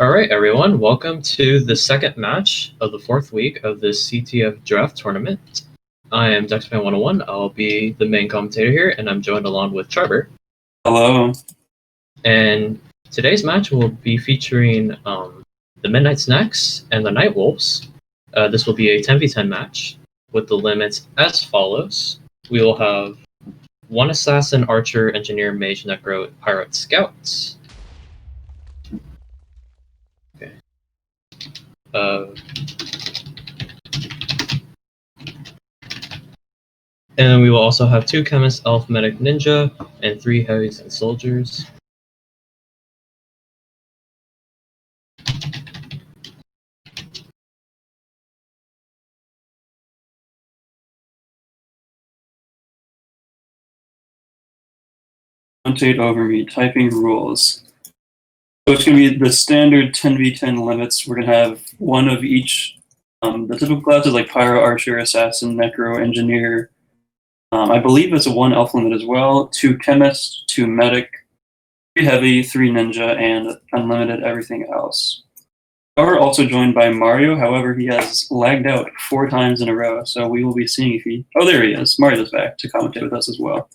Alright everyone, welcome to the second match of the fourth week of this CTF Draft Tournament. I am DexFan101, I'll be the main commentator here, and I'm joined along with Charber. Hello. And today's match will be featuring the Midnight Snacks and the Night Wolves. This will be a 10v10 match with the limits as follows. We will have one Assassin, Archer, Engineer, Mage, Necro, Pirate, Scouts. Okay. And then we will also have 2 Chemists, Elf, Medic, Ninja, and 3 Heavies and Soldiers. Rotate over me, typing rules. So it's going to be the standard 10v10 limits. We're going to have one of each. The typical classes like Pyro, Archer, Assassin, Necro, Engineer. I believe it's a 1 Elf limit as well. 2 Chemist, 2 Medic, 3 Heavy, 3 Ninja, and unlimited everything else. We're also joined by Mario. However, he has lagged out 4 times in a row, so we will be seeing if he... Oh, there he is. Mario's back to commentate with us as well.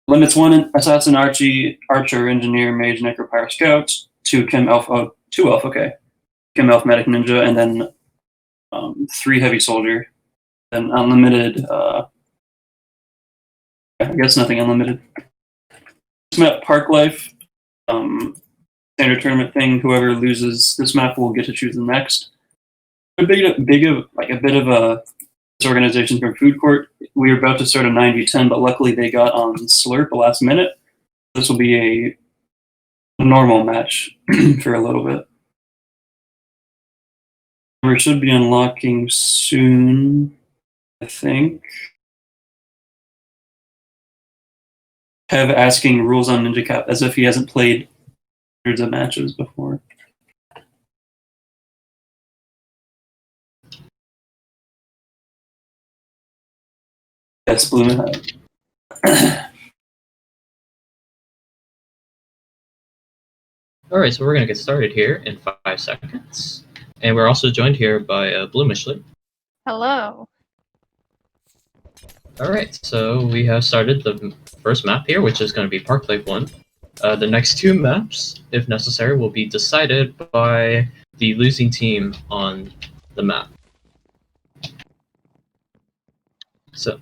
Limits 1 Assassin, Archer, Engineer, Mage, Necro, Pyro, Scout. 2 Chem, Elf, 2 Elf, okay. Chem, Elf, Medic, Ninja, and then 3 Heavy Soldier. Then unlimited, I guess nothing unlimited. This map, Park Life, standard tournament thing. Whoever loses this map will get to choose the next. A bit of a disorganization from Food Court. We were about to start a 9v10, but luckily they got on Slurp the last minute. This will be a normal match for a little bit. We should be unlocking soon, I think. Kev asking rules on Ninja Cap as if he hasn't played hundreds of matches before. That's Bloom ahead. Alright, so we're going to get started here in 5 seconds. And we're also joined here by Bloomishly. Hello. Alright, so we have started the first map here, which is going to be Park Life 1. The next 2 maps, if necessary, will be decided by the losing team on the map. So,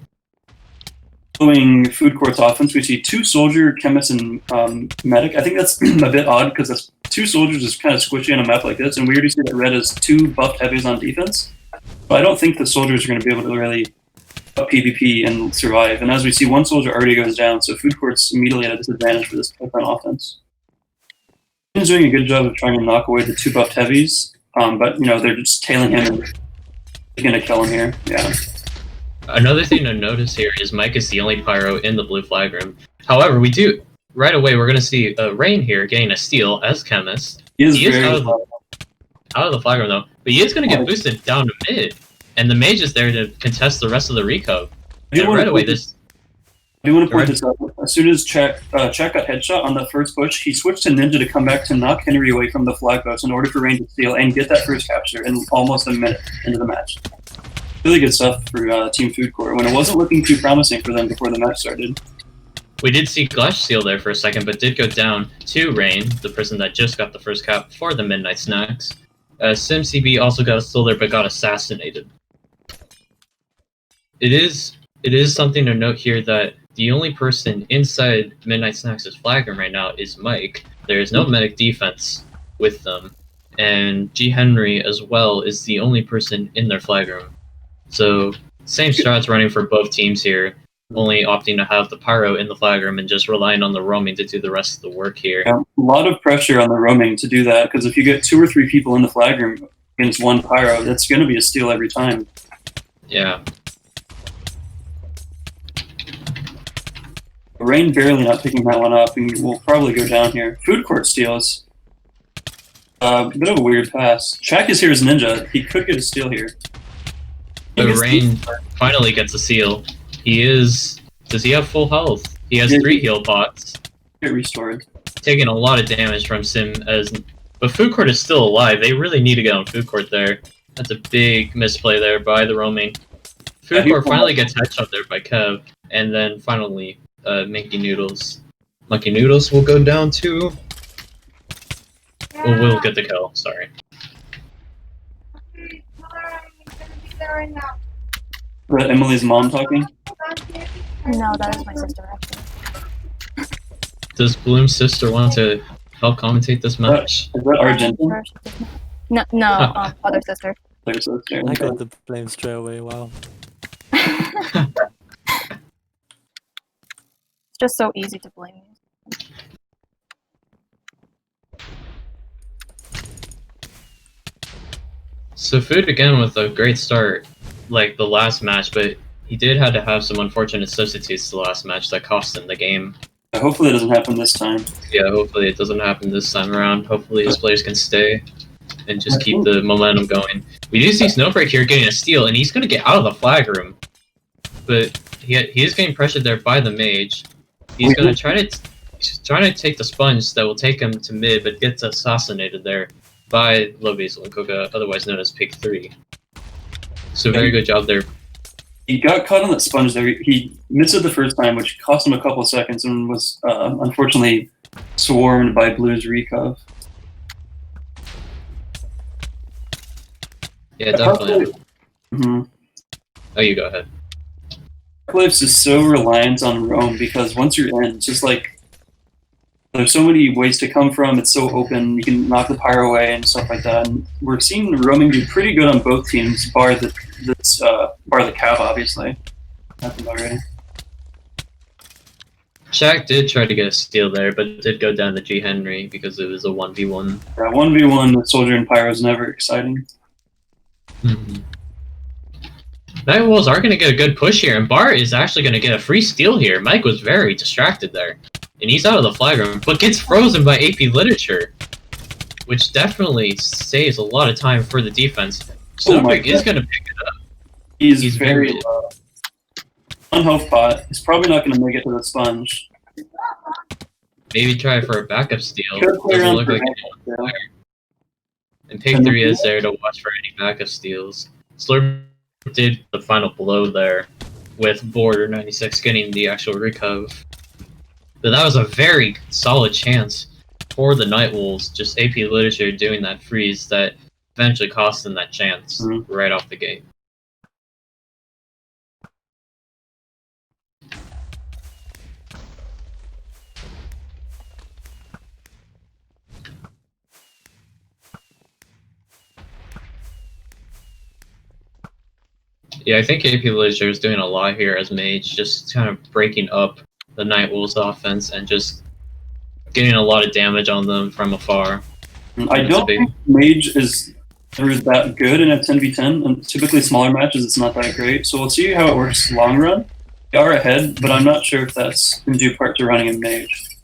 Following Food Court's offense, we see 2 Soldier, Chemist, and Medic. I think that's a bit odd because that's 2 Soldiers is kind of squishy on a map like this, and we already see that Red has 2 buffed Heavies on defense. But I don't think the Soldiers are going to be able to really PvP and survive. And as we see, 1 Soldier already goes down, so Food Court's immediately at a disadvantage for this type on offense. He's doing a good job of trying to knock away the 2 buffed Heavies, but you know they're just tailing him and he's going to kill him here. Yeah. Another thing to notice here is Mike is the only Pyro in the blue flag room. However, we do, right away, we're going to see Rain here getting a steal as Chemist. He is out of the flag room, though. But he is going to get boosted down to mid. And the Mage is there to contest the rest of the recove. And right away, this... I do want to point this out. As soon as Czech got headshot on the first push, he switched to Ninja to come back to knock Henry away from the flag post in order for Rain to steal and get that first capture in almost a minute into the match. Really good stuff for Team Food Court when it wasn't looking too promising for them before the match started. We did see Glash steal there for a second, but did go down to Rain, the person that just got the first cap for the Midnight Snacks. SimCB also got a steal there, but got assassinated. It is something to note here that the only person inside Midnight Snacks' flag room right now is Mike. There is no medic defense with them, and G. Henry as well is the only person in their flag room. So, same strats running for both teams here, only opting to have the Pyro in the flag room and just relying on the roaming to do the rest of the work here. Yeah, a lot of pressure on the roaming to do that, because if you get 2 or 3 people in the flag room against 1 Pyro, that's going to be a steal every time. Yeah. Rain barely not picking that one up, and will probably go down here. Food Court steals. Bit of a weird pass. Czech is here as Ninja. He could get a steal here. The Rain finally gets a seal. Does he have full health? He has 3 heal pots. Get restored. Taking a lot of damage from Sim But food court is still alive. They really need to get on food court there. That's a big misplay there by the roaming. Food court finally gets headshot there by Kev, and then finally Monkey Noodles. Monkey Noodles will go down too. Well, we'll get the kill. Sorry. Is that Emily's mom talking? No, that is my sister, actually. Does Bloom's sister want to help commentate this match? Is that Argentina? No, other sister. Other sister. I got the blame straight away, wow. It's just so easy to blame you. So Food again with a great start, like the last match, but he did have to have some unfortunate substitutes the last match that cost him the game. Hopefully it doesn't happen this time. Yeah, hopefully it doesn't happen this time around. Hopefully his players can stay and just keep the momentum going. We do see Snowbreak here getting a steal, and he's going to get out of the flag room. But he is getting pressured there by the mage. He's going to try to take the sponge that will take him to mid, but gets assassinated there by Lobies and Koga, otherwise known as Pig 3. So very good job there. He got caught on that sponge there. He missed it the first time, which cost him a couple seconds, and was unfortunately swarmed by Blue's Recov. Yeah, definitely. Mm-hmm. Oh, you go ahead. Apocalypse is so reliant on roam because once you're in, it's just like there's so many ways to come from. It's so open. You can knock the pyro away and stuff like that. And we're seeing roaming do pretty good on both teams, bar the Cav, obviously. Happened already. Shaq did try to get a steal there, but it did go down to G Henry because it was a 1v1. Yeah, 1v1 with Soldier and Pyro is never exciting. Mm-hmm. Night Wolves are going to get a good push here, and Bar is actually going to get a free steal here. Mike was very distracted there, and he's out of the flag room, but gets frozen by AP Literature, which definitely saves a lot of time for the defense. Snowbreak is going to pick it up. He's very low. One health pot. He's probably not going to make it to the sponge. Maybe try for a backup steal. Could play Doesn't around look for like backup, it. And Pig 3 is there to watch for any backup steals. Slurp did the final blow there with Border 96 getting the actual recov. But that was a very solid chance for the Night Wolves, just AP Literature doing that freeze that eventually cost them that chance right off the gate. Yeah, I think AP Literature is doing a lot here as Mage, just kind of breaking up the Night Wolves offense and just getting a lot of damage on them from afar. I don't think Mage is ever that good in a 10v10, and typically smaller matches it's not that great, so we'll see how it works long run. They are ahead, but I'm not sure if that's in due part to running a Mage.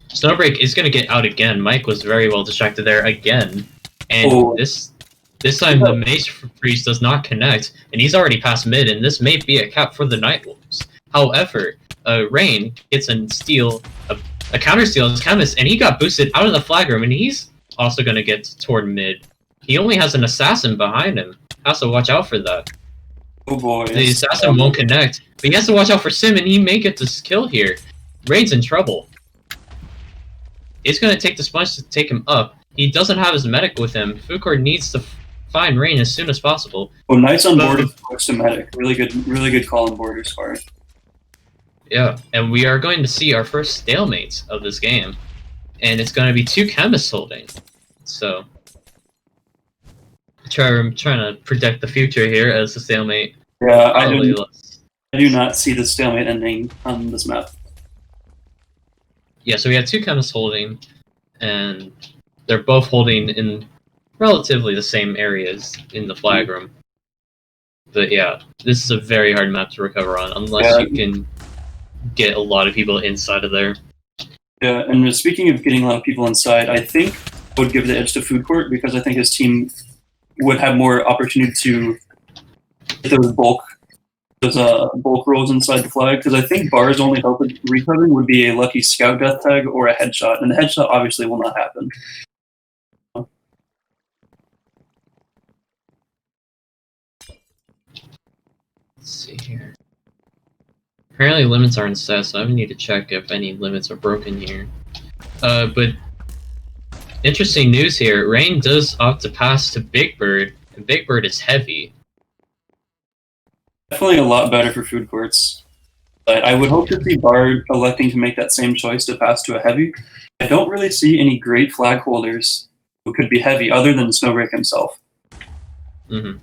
Snowbreak is going to get out again. Mike was very well distracted there again, and this time the Mace freeze does not connect, and he's already past mid, and this may be a cap for the Night Wolves. However, Rain gets a steal, a counter steal as Chemist, and he got boosted out of the flag room, and he's also going to get toward mid. He only has an assassin behind him. Has to watch out for that. Oh boy. The assassin won't connect, but he has to watch out for Sim, and he may get this kill here. Rain's in trouble. It's going to take the sponge to take him up. He doesn't have his medic with him. Food Court needs to find Rain as soon as possible. Oh, Knights on board is to medic. Really good call on board as far. Yeah, and we are going to see our first stalemate of this game. And it's going to be two chemists holding. So, I'm trying to predict the future here as a stalemate. Yeah, I do not see the stalemate ending on this map. Yeah, so we have two chemists holding, and they're both holding in relatively the same areas in the flag room. But yeah, this is a very hard map to recover on, unless you can get a lot of people inside of there. Yeah, and speaking of getting a lot of people inside, I think I would give the edge to Food Court because I think his team would have more opportunity to get those bulk rolls inside the flag, because I think Bar's only help with recovering would be a lucky scout death tag or a headshot, and the headshot obviously will not happen. Let's see here. Apparently limits aren't set, so I need to check if any limits are broken here. But interesting news here. Rain does opt to pass to Big Bird, and Big Bird is heavy. Definitely a lot better for food courts. But I would hope to see Bard electing to make that same choice to pass to a heavy. I don't really see any great flag holders who could be heavy other than Snowbreak himself. Mm-hmm.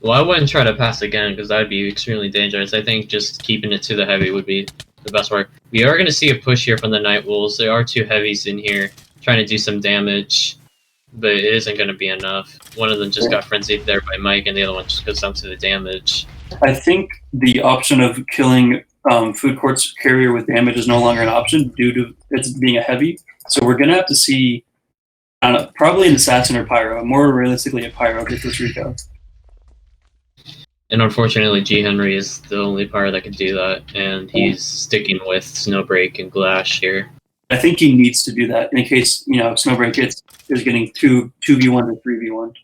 Well, I wouldn't try to pass again because that would be extremely dangerous. I think just keeping it to the heavy would be the best work. We are going to see a push here from the Night Wolves. There are two heavies in here trying to do some damage, but it isn't going to be enough. One of them just got frenzied there by Mike, and the other one just goes down to the damage. I think the option of killing food court's carrier with damage is no longer an option due to it being a heavy. So we're going to have to see, I don't know, probably an assassin or pyro. More realistically, a pyro get this Rico. And unfortunately, G. Henry is the only pyro that can do that, and he's sticking with Snowbreak and Glash here. I think he needs to do that in case, Snowbreak is getting 2v1 or 3v1.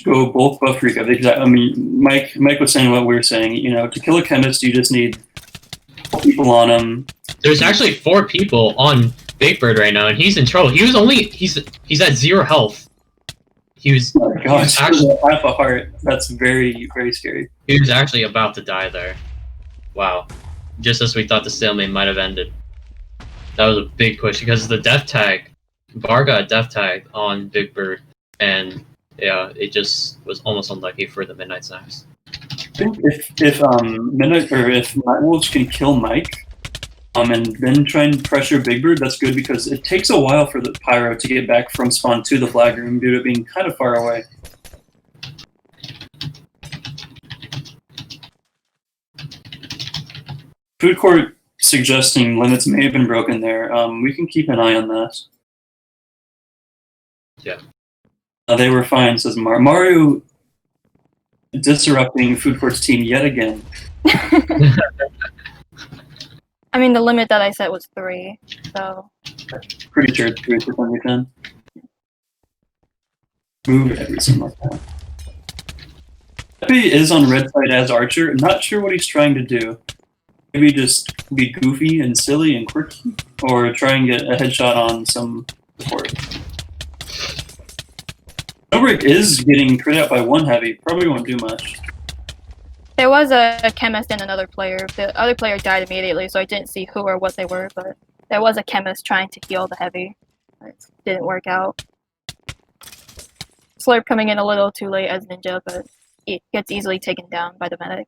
Go both buff Rico. Exactly. I mean, Mike was saying what we were saying. To kill a chemist, you just need people on him. There's actually 4 people on Big Bird right now, and he's in trouble. He's at 0 health. He was actually half a heart. That's very, very scary. He was actually about to die there. Wow. Just as we thought the stalemate might have ended. That was a big push because the death tag, Bar got a death tag on Big Bird, and yeah, it just was almost unlucky for the Midnight Snacks. I think if Night Wolves can kill Mike, and then try and pressure Big Bird, that's good because it takes a while for the pyro to get back from spawn to the flag room due to it being kind of far away. Food court suggesting limits may have been broken there. We can keep an eye on that. Yeah. They were fine, says Mario disrupting food court's team yet again. I mean, the limit that I set was 3, so. Pretty sure it's 3 for 10. Move everything like that. Pepe is on red side as Archer. I'm not sure what he's trying to do. Maybe just be goofy and silly and quirky, or try and get a headshot on some support. Snowbreak is getting crit out by 1 heavy. Probably won't do much. There was a chemist and another player. The other player died immediately, so I didn't see who or what they were, but there was a chemist trying to heal the heavy. It didn't work out. Slurp coming in a little too late as Ninja, but it gets easily taken down by the medic.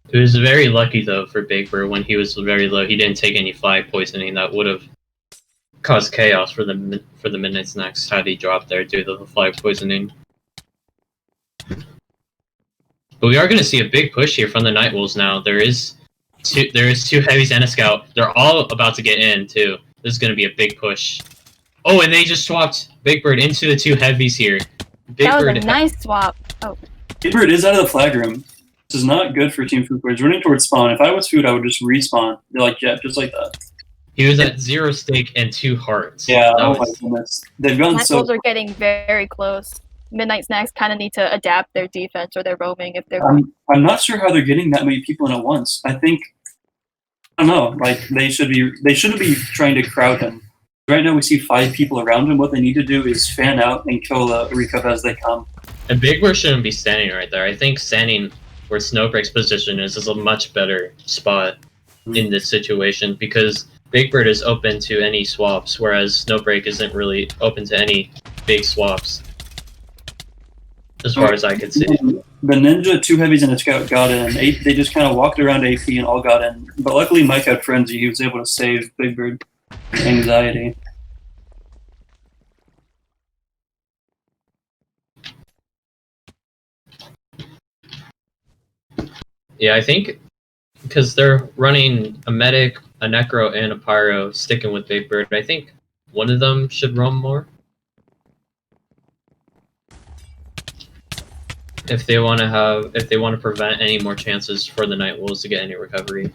It was very lucky though for Big Bird when he was very low. He didn't take any flag poisoning that would have caused chaos for the Midnight Snacks had he dropped there due to the flag poisoning. But we are going to see a big push here from the Night Wolves now. There is 2 heavies and a scout. They're all about to get in too. This is going to be a big push. Oh, and they just swapped Big Bird into the 2 heavies here. That was a nice swap. Oh. Big Bird is out of the flag room. This is not good for Team Food. He's running towards spawn. If I was Food, I would just respawn. They're like Jet, just like that. He was at 0 stake and 2 hearts. Yeah, oh my goodness. They've gone Night Wolves are getting very close. Midnight Snacks kind of need to adapt their defense or their roaming if they're. I'm not sure how they're getting that many people in at once. I don't know. Like they shouldn't be trying to crowd him. Right now we see 5 people around him. What they need to do is fan out and kill the recap as they come. And Big Bird shouldn't be standing right there. I think standing where Snowbreak's position is a much better spot in this situation because Big Bird is open to any swaps, whereas Snowbreak isn't really open to any big swaps. As far as I could see. The Ninja, 2 heavies, and a scout got in. They just kind of walked around AP and all got in. But luckily Mike had Frenzy. He was able to save Big Bird anxiety. Yeah, I think because they're running a medic, a necro, and a pyro sticking with Big Bird, I think one of them should roam more. If they want to prevent any more chances for the Night Wolves to get any recovery.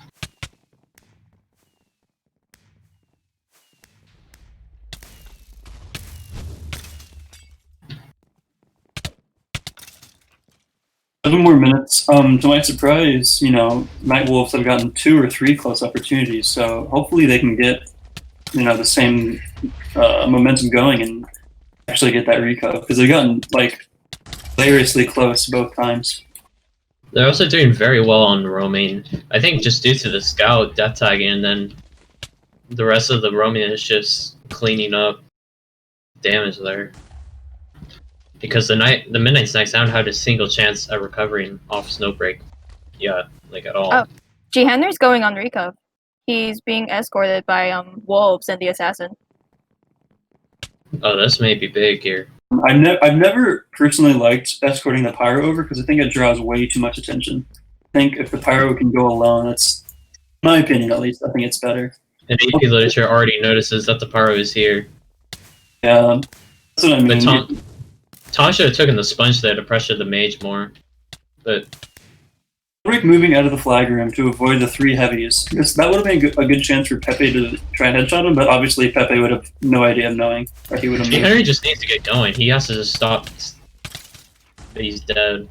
7 more minutes. To my surprise, Night Wolves have gotten 2 or 3 close opportunities, so hopefully they can get, the same momentum going and actually get that reco, because they've gotten, hilariously close both times. They're also doing very well on roaming. I think just due to the scout death tagging, and then the rest of the roaming is just cleaning up damage there. Because the Midnight Snacks don't have a single chance at recovering off Snowbreak. Yeah, at all. Oh. G. Henry's going on recov. He's being escorted by wolves and the assassin. Oh, this may be big here. I've never personally liked escorting the pyro over because I think it draws way too much attention. I think if the pyro can go alone, that's, in my opinion at least, I think it's better. And AP literature already notices that the pyro is here. Yeah, that's what I mean. But Tom should have taken the sponge there to pressure the mage more. But Rick moving out of the flag room to avoid the 3 heavies. That would have been a good chance for Pepe to try and headshot him, but obviously Pepe would have no idea of knowing. Or he would have. Henry just needs to get going. He has to just stop. He's dead,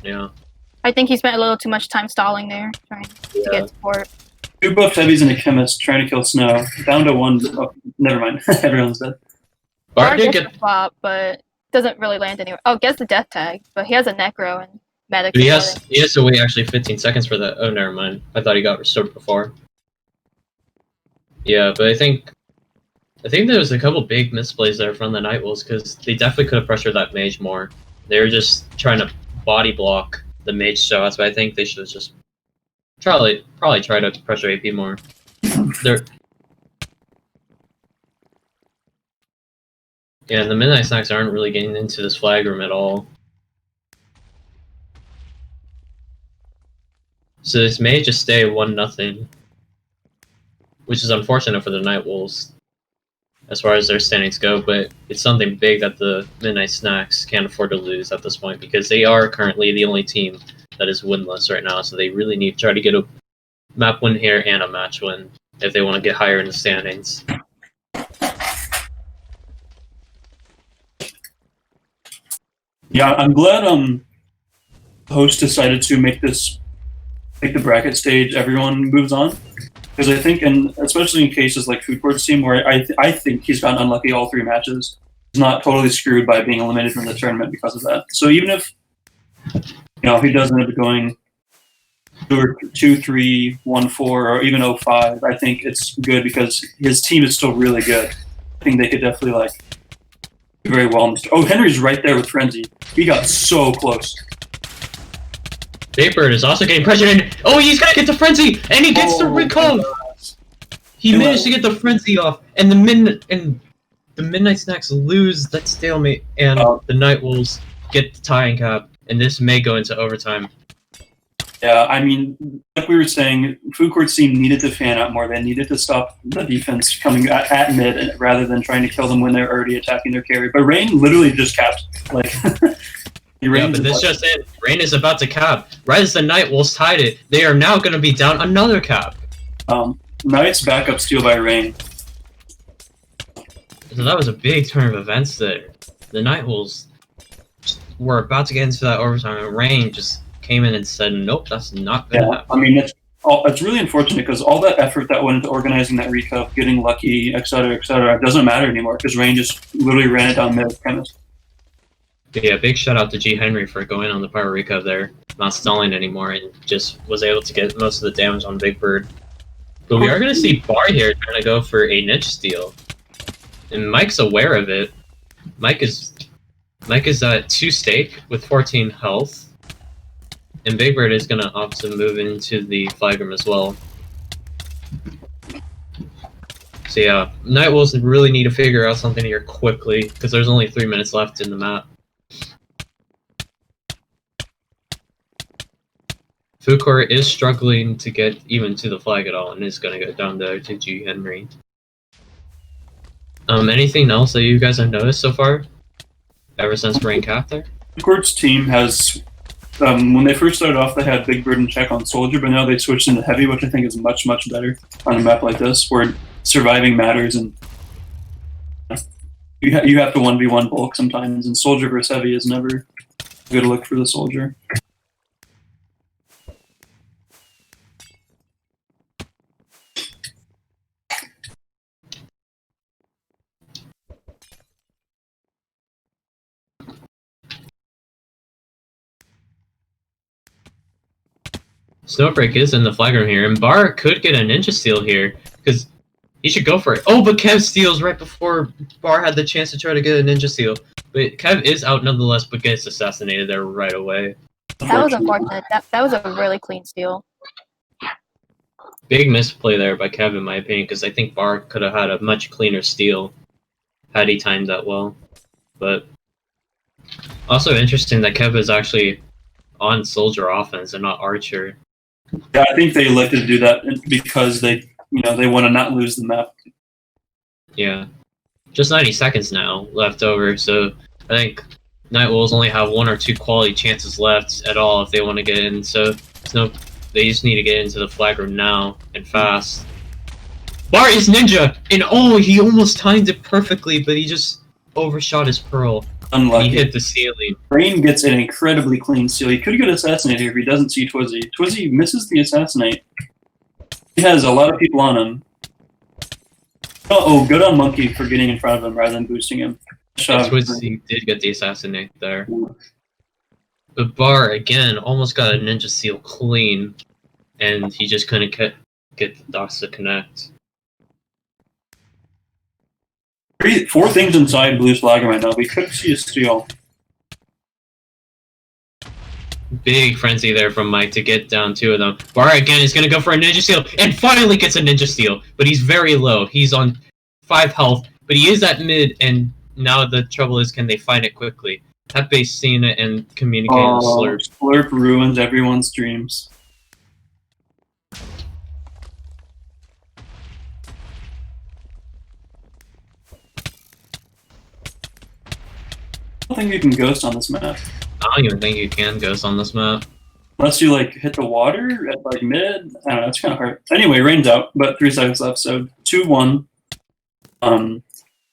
I think he spent a little too much time stalling there, trying to get support. 2 buffed heavies and a chemist trying to kill Snow. Down to 1. Oh, never mind. Everyone's dead. Bard did gets the flop, but doesn't really land anywhere. Oh, gets the death tag, but he has a necro and medic. He has to wait actually 15 seconds for that. Oh, never mind. I thought he got restored before. Yeah, but I think there was a couple big misplays there from the Night Wolves because they definitely could have pressured that mage more. They were just trying to body block the mage shots, but I think they should have just probably try to pressure AP more. Yeah, and the Midnight Snacks aren't really getting into this flag room at all. So this may just stay 1-0, which is unfortunate for the Night Wolves as far as their standings go, but it's something big that the Midnight Snacks can't afford to lose at this point because they are currently the only team that is winless right now, so they really need to try to get a map win here and a match win if they want to get higher in the standings. Yeah, I'm glad the host decided to make the bracket stage everyone moves on, because I think, and especially in cases like Food Court's team, where I think he's gotten unlucky all 3 matches, he's not totally screwed by being eliminated from the tournament because of that. So even if he doesn't end up going 2-3, 1-4, or even 0-5, I think it's good because his team is still really good. I think they could definitely do very well. Oh, Henry's right there with Frenzy. He got so close. Big Bird is also getting pressured in. Oh, he's gonna get the Frenzy, and he gets the recall. He managed to get the Frenzy off, and the Midnight Snacks lose that stalemate, and the Night Wolves get the tying cap, and this may go into overtime. Yeah, I mean, like we were saying, Food Court's team needed to fan out more. They needed to stop the defense coming at mid rather than trying to kill them when they're already attacking their carry. But Rain literally just capped. Yeah, but this just it. Rain is about to cap. Right as the Night Wolves tied it, they are now going to be down another cap. Knight's backup steal by Rain. So that was a big turn of events there. The Night Wolves were about to get into that overtime, and Rain just came in and said, nope, that's not going to happen. I mean, it's really unfortunate because all that effort that went into organizing that recup, getting lucky, etc., doesn't matter anymore because Rain just literally ran it down mid with Chemist. Yeah, big shout out to G. Henry for going on the Pyro Recup there, not stalling anymore, and just was able to get most of the damage on Big Bird. But we are going to see Bar here trying to go for a niche steal. And Mike's aware of it. Mike is at 2 stake with 14 health. And Big Bird is going to opt to move into the flag room as well. So yeah, Night Wolves really need to figure out something here quickly, because there's only 3 minutes left in the map. Food Court is struggling to get even to the flag at all, and is going to go down there to G. Henry. Anything else that you guys have noticed so far? Ever since Rain capped there? Food Court's team has, when they first started off, they had Big Bird and check on Soldier, but now they switched into Heavy, which I think is much, much better on a map like this, where surviving matters, and you have to 1v1 bulk sometimes, and Soldier versus Heavy is never a good look for the Soldier. Snowbreak is in the flag room here, and Bar could get a ninja steal here, because he should go for it. Oh, but Kev steals right before Bar had the chance to try to get a ninja steal. But Kev is out nonetheless, but gets assassinated there right away. That was unfortunate. That was a really clean steal. Big misplay there by Kev, in my opinion, because I think Bar could have had a much cleaner steal had he timed that well. But also interesting that Kev is actually on Soldier offense and not Archer. Yeah, I think they elected to do that because they want to not lose the map. Yeah. Just 90 seconds now left over, so I think Night Wolves only have 1 or 2 quality chances left at all if they want to get in, so they just need to get into the flag room now and fast. Bar is ninja! And oh, he almost timed it perfectly, but he just overshot his pearl. Unlucky. He hit the ceiling. Rain gets an incredibly clean steal. He could get assassinated here if he doesn't see Twizzy. Twizzy misses the assassinate. He has a lot of people on him. Oh, good on Monkey for getting in front of him rather than boosting him. Twizzy did get the assassinate there. But Bar, again, almost got a ninja steal clean, and he just couldn't get the dots to connect. 4 things inside Blue's flag right now. We could see a steal. Big frenzy there from Mike to get down 2 of them. Bar again is going to go for a ninja steal, and finally gets a ninja steal, but he's very low. He's on 5 health, but he is at mid, and now the trouble is, can they find it quickly? Pepe's seen it and communicating with Slurp. Slurp ruins everyone's dreams. I don't think you can ghost on this map. I don't even think you can ghost on this map. Unless you hit the water at mid. I don't know, it's kind of hard. Anyway, Rain's out, but 3 seconds left, so 2-1.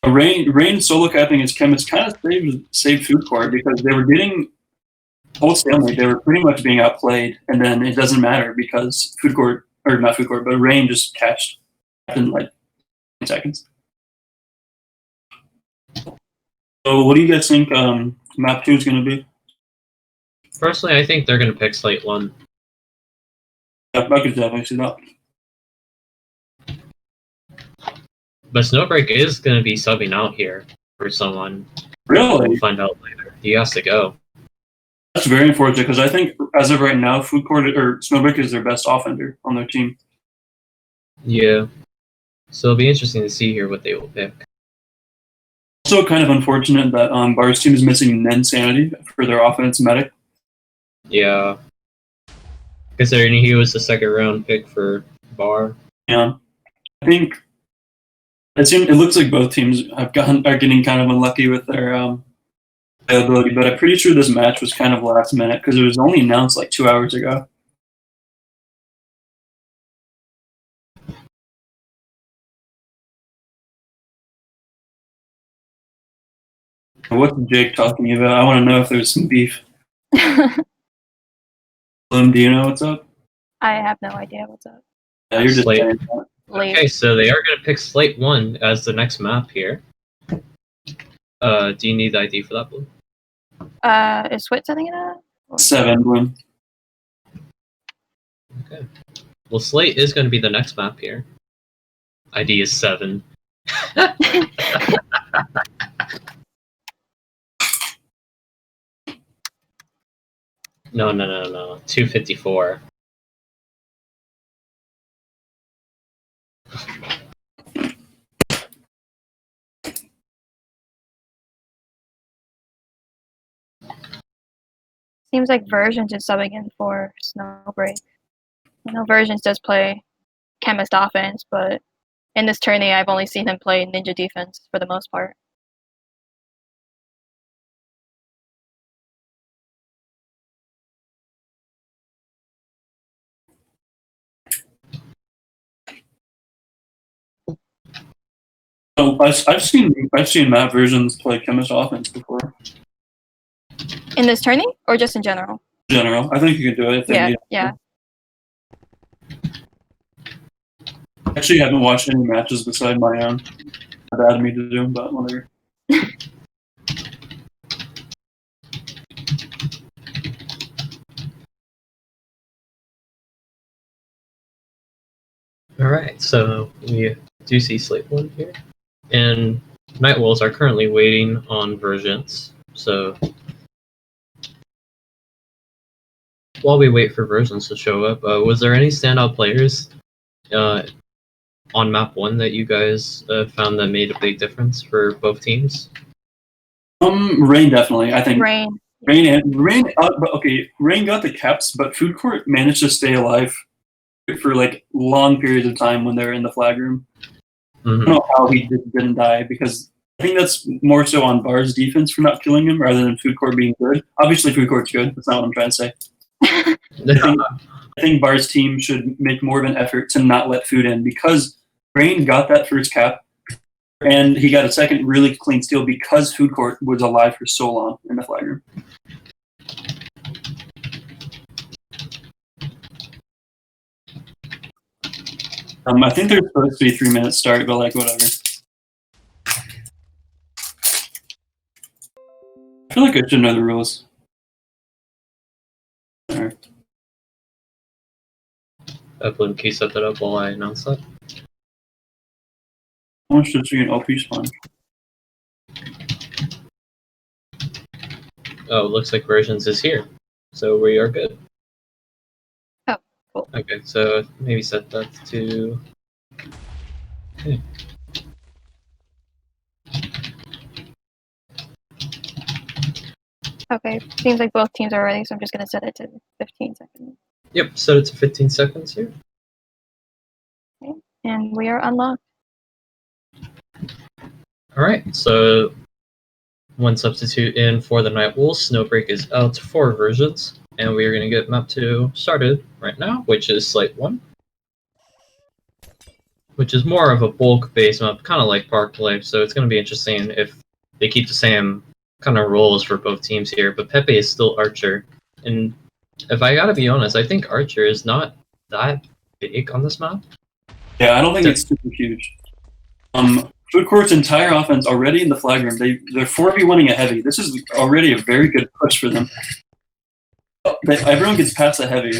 Rain solo capping his chemist kind of saved Food Court because they were getting whole stalemate. They were pretty much being outplayed, and then it doesn't matter because but Rain just catched in 10 seconds. So what do you guys think map 2 is going to be? Personally, I think they're going to pick Slate 1. Yeah, I could definitely see that. But Snowbreak is going to be subbing out here for someone. Really? We'll find out later. He has to go. That's very unfortunate because I think as of right now, Food Court or Snowbreak is their best offender on their team. Yeah. So it'll be interesting to see here what they will pick. Also kind of unfortunate that Bar's team is missing Nen Sanity for their offense medic. Yeah. Considering he was the 2nd round pick for Bar. Yeah. I think it looks like both teams are getting kind of unlucky with their availability, but I'm pretty sure this match was kind of last minute because it was only announced 2 hours ago. What's Jake talking about? I want to know if there's some beef. Bloom, do you know what's up? I have no idea what's up. Yeah, you're just Slate. saying that. Okay, so they are going to pick Slate 1 as the next map here. Do you need the ID for that, Blue? Is Swit setting it up? 7, Bloom. Okay. Well, Slate is going to be the next map here. ID is 7. No. 254. Seems like Versions is subbing in for Snowbreak. I know Versions does play Chemist offense, but in this tourney, I've only seen him play Ninja defense for the most part. Oh, I've seen Matt Versions play Chemist offense before. In this tourney, or just in general? In general, I think you can do it. If they need it. Yeah. Actually, I haven't watched any matches beside my own. That had me to do, but whatever. Alright, so we do see Slate 1 here. And Night Wolves are currently waiting on versions. So while we wait for versions to show up, was there any standout players on map 1 that you guys found that made a big difference for both teams? Rain definitely. I think Rain. Rain got the caps, but Food Court managed to stay alive for like long periods of time when they're in the flag room. I don't know how he didn't die, because I think that's more so on Bar's defense for not killing him rather than Food Court being good. Obviously, Food Court's good. That's not what I'm trying to say. I think Bar's team should make more of an effort to not let Food in, because Rain got that first cap, and he got a second really clean steal because Food Court was alive for so long in the flag room. I think there's supposed to be a 3-minute start, but like whatever. I feel like I should know the rules. Alright. Upload, can you set that up while I announce that? How much does an OP spawn? Oh, looks like versions is here. So we are good. Oh, cool. Okay, so maybe set that to... Okay. Okay, seems like both teams are ready, so I'm just going to set it to 15 seconds. Yep, set it to 15 seconds here. Okay, and we are unlocked. Alright, so one substitute in for the Night Wolves. Snowbreak is out for versions, and we are going to get map 2 started right now, which is Slate 1. Which is more of a bulk-based map, kind of like Park Life, so it's going to be interesting if they keep the same kind of roles for both teams here. But Pepe is still Archer, and if I gotta be honest, I think Archer is not that big on this map. Yeah, I don't think it's super huge. Food Court's entire offense already in the flag room. They're 4v1ing a heavy. This is already a very good push for them. Everyone gets past the heavy.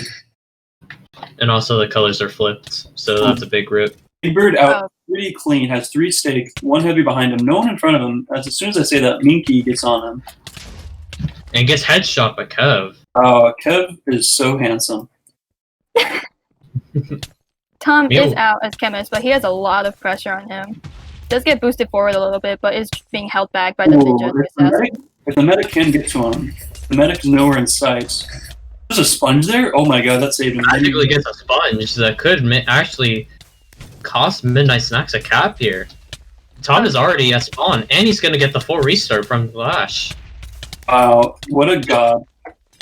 And also the colors are flipped, so that's a big rip. Big Bird out pretty clean, has 3 stakes, 1 heavy behind him, no one in front of him. As soon as I say that, Minky gets on him. And gets headshot by Kev. Oh, Kev is so handsome. Tom is out as chemist, but he has a lot of pressure on him. Does get boosted forward a little bit, but is being held back by the ninja assassin. If the medic can get to him, the medic's nowhere in sight. There's a sponge there? Oh my god, that saved him. Magically gets a sponge that could actually cost Midnight Snacks a cap here. Tom is already at spawn, and he's going to get the full restart from Flash. Wow, what a god.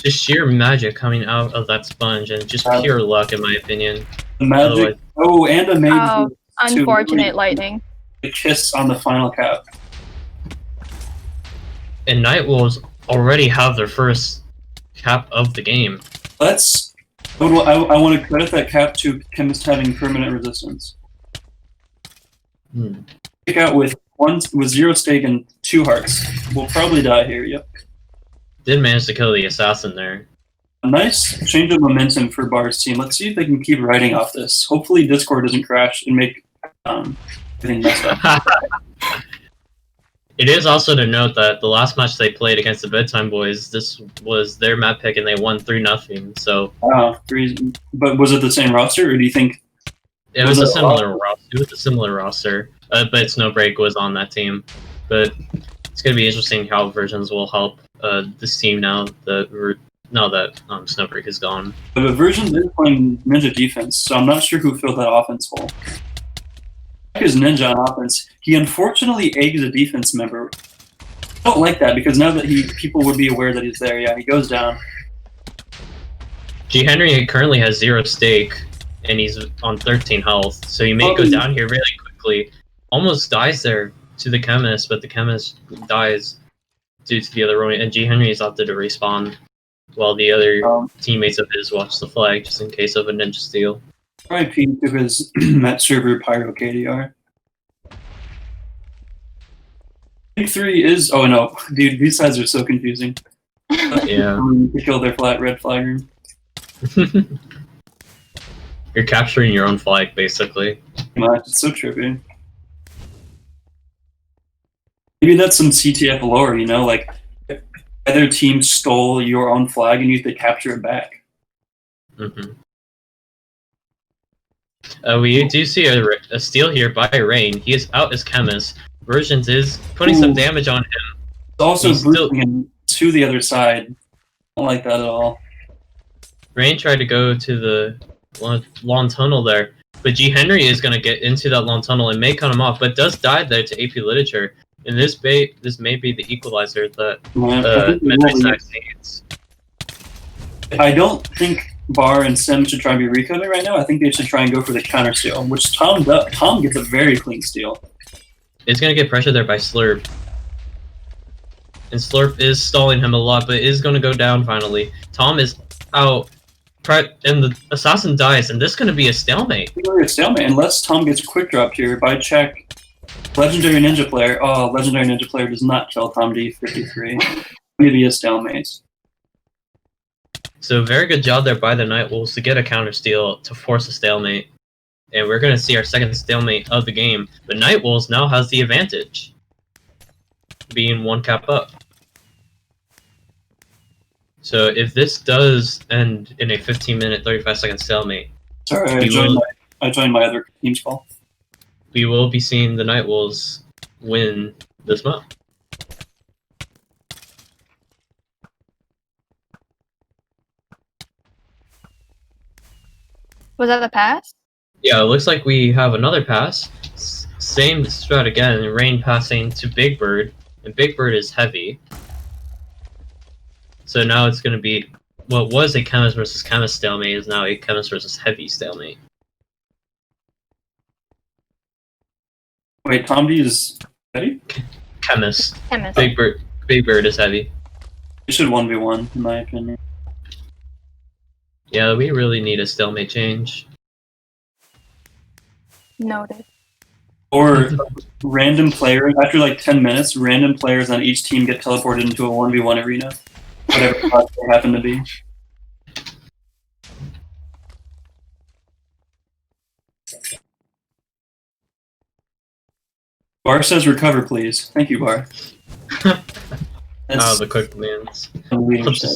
Just sheer magic coming out of that sponge, and just pure luck, in my opinion. The magic. Otherwise, And a mage. Oh, unfortunate lightning. A kiss on the final cap. And Night Wolves already have their first cap of the game. I want to credit that cap to Chemist having permanent resistance. Pick out with 0 stake and 2 hearts. We'll probably die here, yep. Did manage to kill the assassin there. A nice change of momentum for Bar's team. Let's see if they can keep riding off this. Hopefully Discord doesn't crash and make everything messed up. It is also to note that the last match they played against the Bedtime Boys, this was their map pick and they won 3-0. So but was it the same roster, or do you think it was a similar roster? It was a similar roster, but Snowbreak was on that team. But it's gonna be interesting how versions will help this team now that Snowbreak is gone. But Versions is playing Ninja defense, so I'm not sure who filled that offense hole. Is Ninja on offense. He unfortunately eggs a defense member. I don't like that, because now that people would be aware that he's there, yeah, he goes down. G. Henry currently has 0 stake, and he's on 13 health, so he may go down here really quickly. Almost dies there to the Chemist, but the Chemist dies due to the other rolling, and G. Henry's opted to respawn, while the other teammates of his watch the flag, just in case of a ninja steal. RIP to his Met server Pyro KDR. Pick 3 is... Oh no, dude, these sides are so confusing. Yeah. To kill their red flag room. You're capturing your own flag, basically. It's so trippy. Maybe that's some CTF lore, you know, like other team stole your own flag and you have to capture it back. Mm-hmm. We do see a steal here by Rain. He is out as Chemist. Versions is putting some damage on him. It's also He's boosting him to the other side. I don't like that at all. Rain tried to go to the long tunnel there, but G. Henry is going to get into that long tunnel and may cut him off, but does die there to AP Literature. And this may be the equalizer that Midnight Snacks needs. I don't think Bar and Sim should try and be recoding right now. I think they should try and go for the counter steal, which Tom gets a very clean steal. It's going to get pressure there by Slurp. And Slurp is stalling him a lot, but is going to go down finally. Tom is out, and the assassin dies, and this is going to be a stalemate. It's going to be a stalemate, unless Tom gets quick dropped here by check. Legendary Ninja Player. Oh, Legendary Ninja Player does not kill Tom D53. Maybe a stalemate. So very good job there by the Night Wolves to get a counter steal to force a stalemate. And we're going to see our second stalemate of the game. The Night Wolves now has the advantage, being one cap up. So if this does end in a 15-minute, 35-second stalemate, sorry, I joined my other team's call. We will be seeing the Night Wolves win this map. Was that the pass? Yeah, it looks like we have another pass. Same strat again, Rain passing to Big Bird, and Big Bird is heavy. So now it's going to be what was a Chemist versus Chemist stalemate is now a Chemist versus Heavy stalemate. Wait, Tom D is heavy? Chemist. Chemist. Big Bird is heavy. It should 1v1, in my opinion. Yeah, we really need a stalemate change. Noted. Or random players, after like 10 minutes, random players on each team get teleported into a 1v1 arena. Whatever class they happen to be. Bar says recover, please. Thank you, Bar. Oh, the quick commands. Leadership.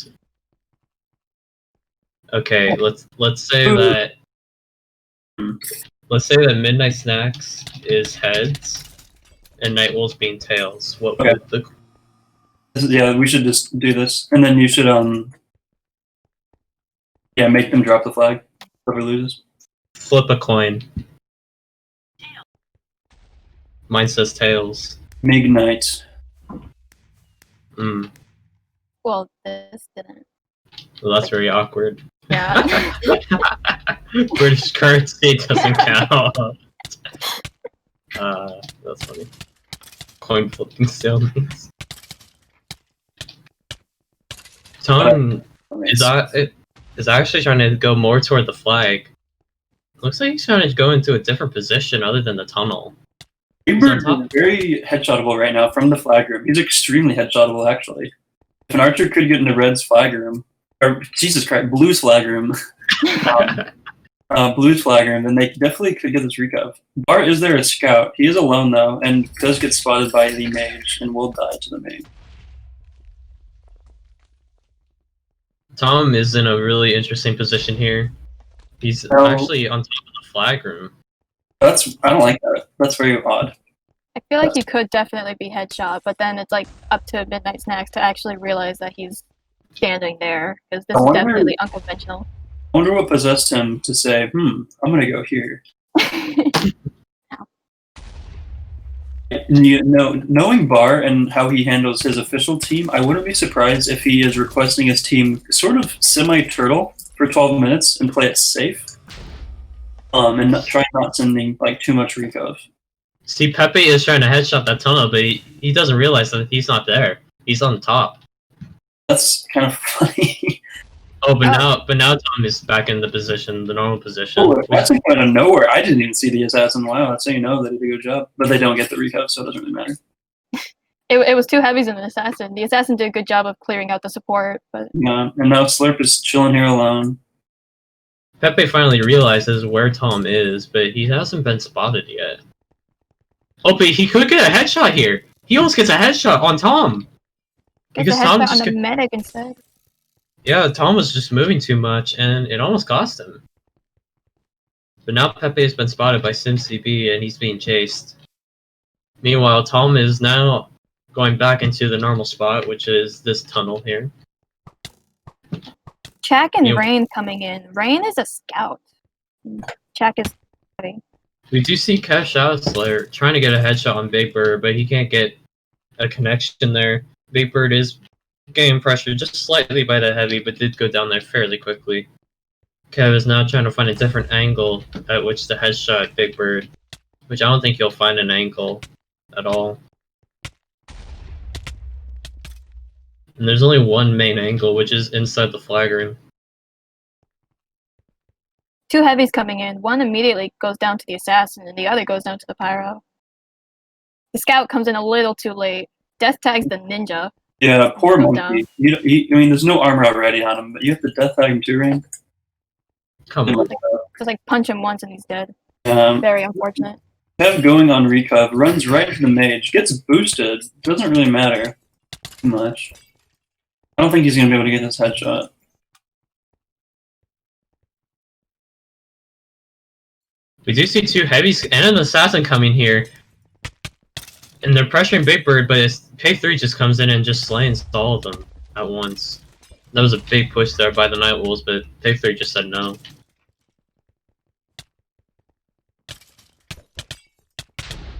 Okay, let's say that Midnight Snacks is heads and Night Wolves being tails. What Okay. would the Yeah, we should just do this, and then you should make them drop the flag. Whoever loses. flip a coin? Mine says tails. Midnight. Well, this didn't. Well, that's very awkward. Yeah. British currency doesn't count. That's funny. Coin flipping stalemates. Tom is actually trying to go more toward the flag. Looks like he's trying to go into a different position other than the tunnel. Bird is very headshotable right now from the flag room. He's extremely headshotable, actually. If an archer could get into Red's flag room, or Jesus Christ, Blue's flag room, Blue's flag room, then they definitely could get this recov. Bar is there a scout? He is alone though, and does get spotted by the mage, and will die to the mage. Tom is in a really interesting position here. He's actually on top of the flag room. I don't like that. That's very odd. I feel like he could definitely be headshot, but then it's like up to Midnight Snacks to actually realize that he's standing there, because this is definitely unconventional. I wonder what possessed him to say, I'm gonna go here. Knowing Bar and how he handles his official team, I wouldn't be surprised if he is requesting his team sort of semi-turtle for 12 minutes and play it safe. And try not sending like too much recov. See, Pepe is trying to headshot that tunnel, but he doesn't realize that he's not there. He's on top. That's kind of funny. Oh, but now Tom is back in the normal position. Oh, that's like out of nowhere. I didn't even see the assassin. Wow, that's how you know they did a good job. But they don't get the recov, so it doesn't really matter. It was two heavies and an assassin. The assassin did a good job of clearing out the support, but Yeah, and now Slurp is chilling here alone. Pepe finally realizes where Tom is, but he hasn't been spotted yet. Oh, but he could get a headshot here. He almost gets a headshot on Tom. Gets Because a Tom headshot just on the medic instead. Yeah, Tom was just moving too much, and it almost cost him. But now Pepe has been spotted by SimCB, and he's being chased. Meanwhile, Tom is now going back into the normal spot, which is this tunnel here. Chak and Yeah. Rain coming in. Rain is a scout. Chak is We do see Cash Out Slayer trying to get a headshot on Big Bird, but he can't get a connection there. Big Bird is getting pressured just slightly by the heavy, but did go down there fairly quickly. Kev is now trying to find a different angle at which to headshot Big Bird, which I don't think he'll find an angle at all. And there's only one main angle, which is inside the flag room. two heavies coming in. One immediately goes down to the assassin, and the other goes down to the pyro. The scout comes in a little too late. Death tags the ninja. Yeah, poor Go monkey. I mean, there's no armor already on him, but you have to death tag him too, Rain. Come on. Just like punch him once and he's dead. Um, Very unfortunate. Kev going on recov, runs right into the mage, gets boosted. Doesn't really matter too much. I don't think he's going to be able to get this headshot. We do see two heavies and an assassin coming here. And they're pressuring Big Bird, but Pay 3 just comes in and just slays all of them at once. That was a big push there by the Night Wolves, but Pay 3 just said no.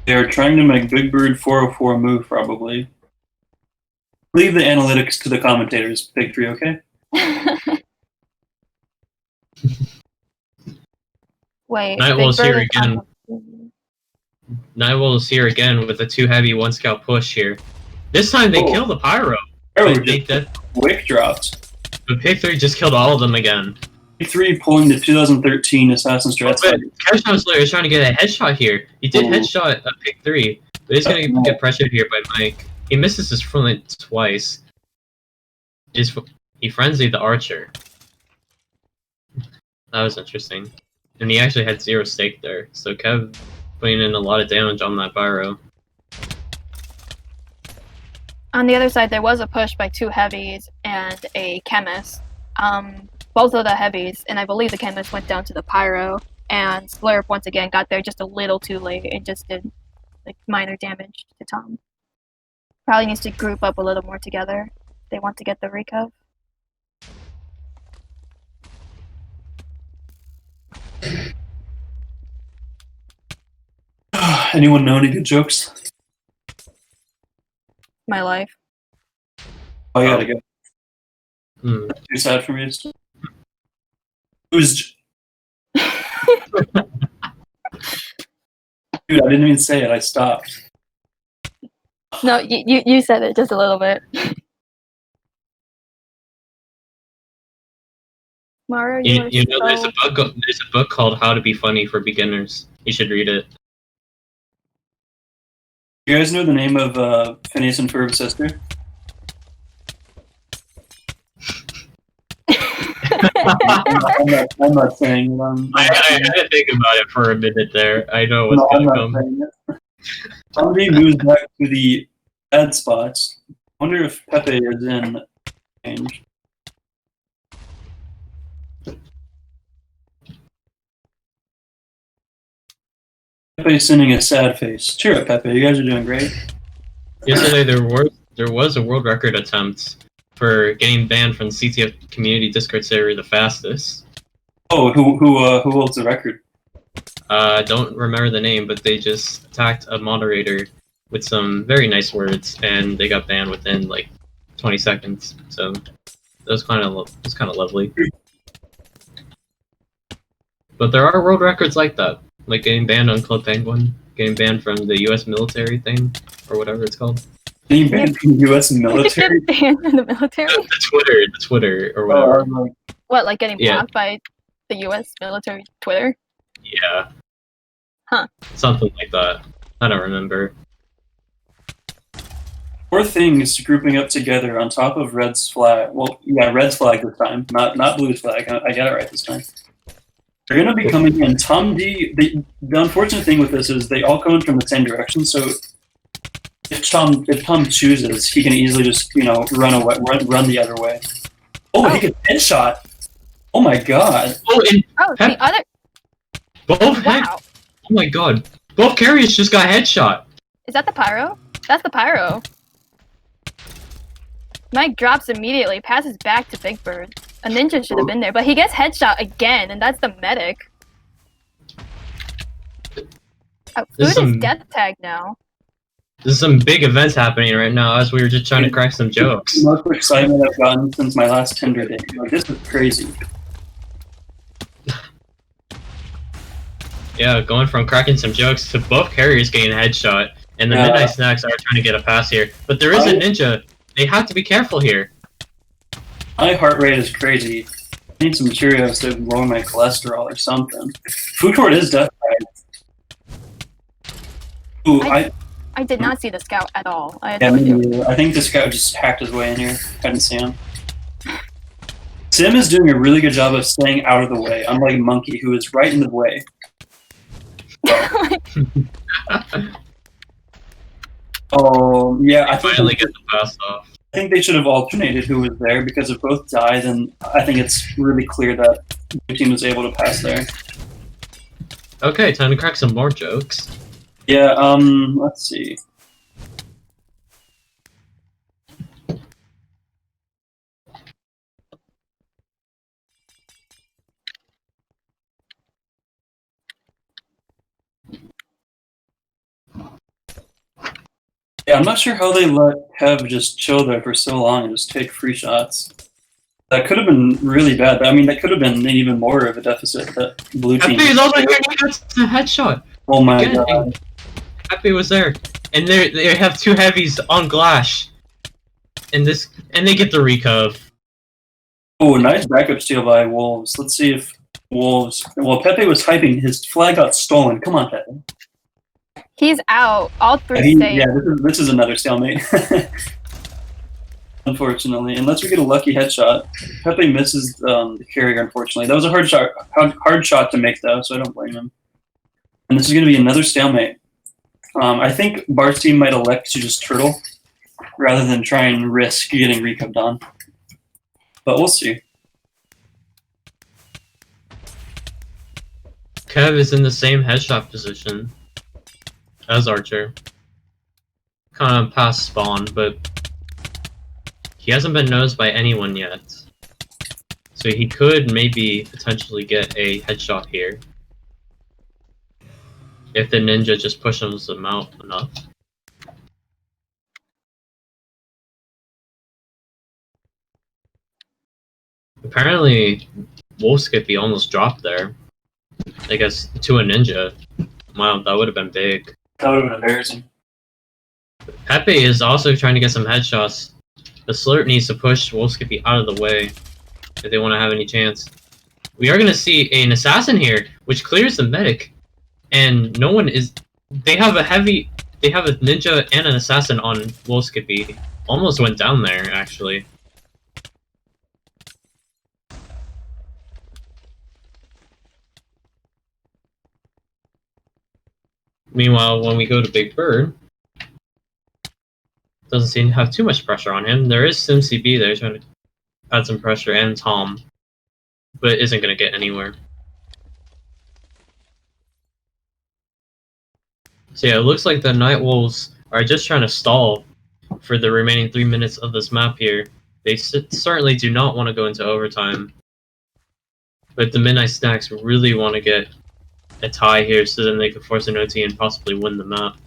They're trying to make Big Bird 404 move, probably. Leave the analytics to the commentators, Big 3, okay? Wait. Night Big Wolves Bird here is again. Night Wolves here again with a 2 heavy 1 scout push here. This time they kill the pyro. Arrow But, just quick dropped. but Pay 3 just killed all of them again. Big 3 pulling the 2013 Assassin's But Strats. Cash Slayer is trying to get a headshot here. He did Ooh. headshot Pig 3, but he's going to get pressured here by Mike. He misses his front twice. He frenzied the archer. That was interesting. And he actually had 0 stake there, so Kev putting in a lot of damage on that pyro. On the other side, there was a push by 2 heavies and a chemist. Both of the heavies, and I believe the chemist went down to the pyro, and Slurp once again got there just a little too late and just did like minor damage to Tom. Probably needs to group up a little more together if they want to get the recov. Anyone know any good jokes? My life. Oh, I gotta go. Hmm. Too sad for me. Who's... Dude, I didn't even say it. I stopped. No, you said it just a little bit. Mario, You know, there's a book called How to Be Funny for Beginners. You should read it. You guys know the name of Phineas and Ferb's sister? I'm not saying it. I had to think about it for a minute there. I know what's I'm gonna not come. saying it. Somebody moves back to the bad spots. I wonder if Pepe is in range. Pepe's sending a sad face. Cheer up, Pepe. You guys are doing great. Yesterday there was a world record attempt for getting banned from the CTF community Discord server the fastest. Oh, who holds the record? Don't remember the name, but they just attacked a moderator with some very nice words, and they got banned within like 20 seconds. So that was kind of lovely. But there are world records like that, like getting banned on Club Penguin, getting banned from the U.S. military thing, or whatever it's called. Being banned from the U.S. military? Banned in the military? The Twitter, or whatever. What, like getting Yeah. blocked by the U.S. military Twitter? Yeah. Huh. Something like that. I don't remember. 4 things grouping up together on top of Red's flag. Well, yeah, Red's flag this time, not Blue's flag. I got it right this time. They're going to be coming in. Tom D. The unfortunate thing with this is they all come in from the same direction. So if Tom chooses, he can easily just run away, run the other way. Oh, he gets headshot. Oh my god. Oh, and the other. both Wow. Oh my god. Both carriers just got headshot. Is that the pyro? That's the pyro. Mike drops immediately, passes back to Big Bird. A ninja should have been there, but he gets headshot again, and that's the medic. Food is death tag now. There's some big events happening right now as we were just trying to crack some jokes. The most excitement I've gotten since my last Tinder date. Like, this is crazy. Yeah, going from cracking some jokes to both carriers getting a headshot, and the Midnight Snacks are trying to get a pass here. But there is a ninja. They have to be careful here. My heart rate is crazy. I need some Cheerios to lower my cholesterol or something. Food court is death tag. Ooh, I did not see the scout at all. I think the scout just hacked his way in here. I didn't see him. Sim is doing a really good job of staying out of the way, unlike Monkey, who is right in the way. Oh, yeah, I finally get the pass off. I think they should have alternated who was there, because if both die, then I think it's really clear that the team was able to pass there. Okay, time to crack some more jokes. Yeah, let's see. Yeah, I'm not sure how they let Kev just chill there for so long and just take free shots. That could have been really bad. I mean, that could have been even more of a deficit that blue team. Happy is over here. That's the headshot. Oh my god. Happy was there, and they have two heavies on glass, and they get the recov. Oh, nice backup steal by Wolves. Let's see if Wolves. Well, Pepe was hyping. His flag got stolen. Come on, Pepe. He's out. All three stay. Yeah, this is another stalemate. Unfortunately, unless we get a lucky headshot, Pepe misses the carrier. Unfortunately, that was a hard shot to make though, so I don't blame him. And this is going to be another stalemate. I think Bart's team might elect to just turtle rather than try and risk getting recoved on. But we'll see. Kev is in the same headshot position as Archer. Kind of past spawn, but he hasn't been noticed by anyone yet. So he could maybe potentially get a headshot here. If the ninja just pushes him out enough. Apparently, Wolfskippy almost dropped there. I guess to a ninja. Wow, that would have been big. That would have been embarrassing. Pepe is also trying to get some headshots. The Slurp needs to push Wolfskippy out of the way if they want to have any chance. We are going to see an assassin here, which clears the medic. And no one is... They have a ninja and an assassin on Wolfskippy. Almost went down there, actually. Meanwhile, when we go to Big Bird, doesn't seem to have too much pressure on him. There is SimCB there trying to add some pressure, and Tom, but isn't going to get anywhere. So yeah, it looks like the Nightwolves are just trying to stall for the remaining 3 minutes of this map here. They certainly do not want to go into overtime, but the Midnight Snacks really want to get a tie here so then they can force an OT and possibly win the map.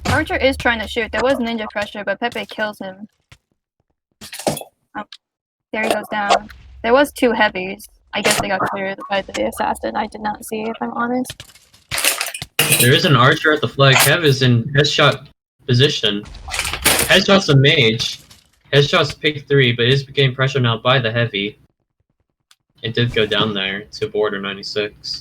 Archer is trying to shoot. There was ninja pressure, but Pepe kills him. Oh, there he goes down. There was two heavies. I guess they got cleared by the assassin. I did not see, if I'm honest. There is an Archer at the flag. Kev is in headshot position. Headshot's a mage. Headshot's pick 3, but is getting pressure now by the heavy. It did go down there to border 96.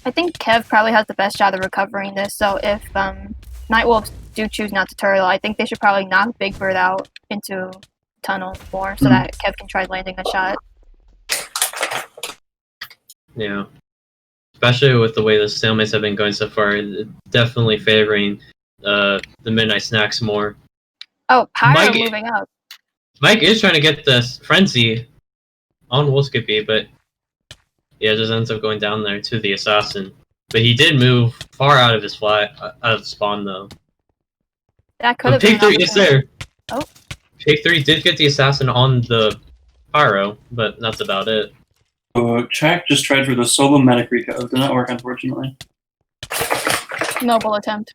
I think Kev probably has the best shot of recovering this, so if Nightwolves do choose not to turtle, I think they should probably knock Big Bird out into tunnel more so that Kev can try landing a shot. Yeah. Especially with the way the stalemates have been going so far, definitely favoring the Midnight Snacks more. Oh, Pyro Mike- moving up. Mike is trying to get this Frenzy on Wolfskippy, but yeah, just ends up going down there to the Assassin. But he did move far out of his out of spawn, though. That could But have been Pig an 3 is opportunity. there! Oh. Pig 3 did get the Assassin on the Pyro, but that's about it. Chak just tried for the solo medic recode. Did not work, unfortunately. Noble attempt.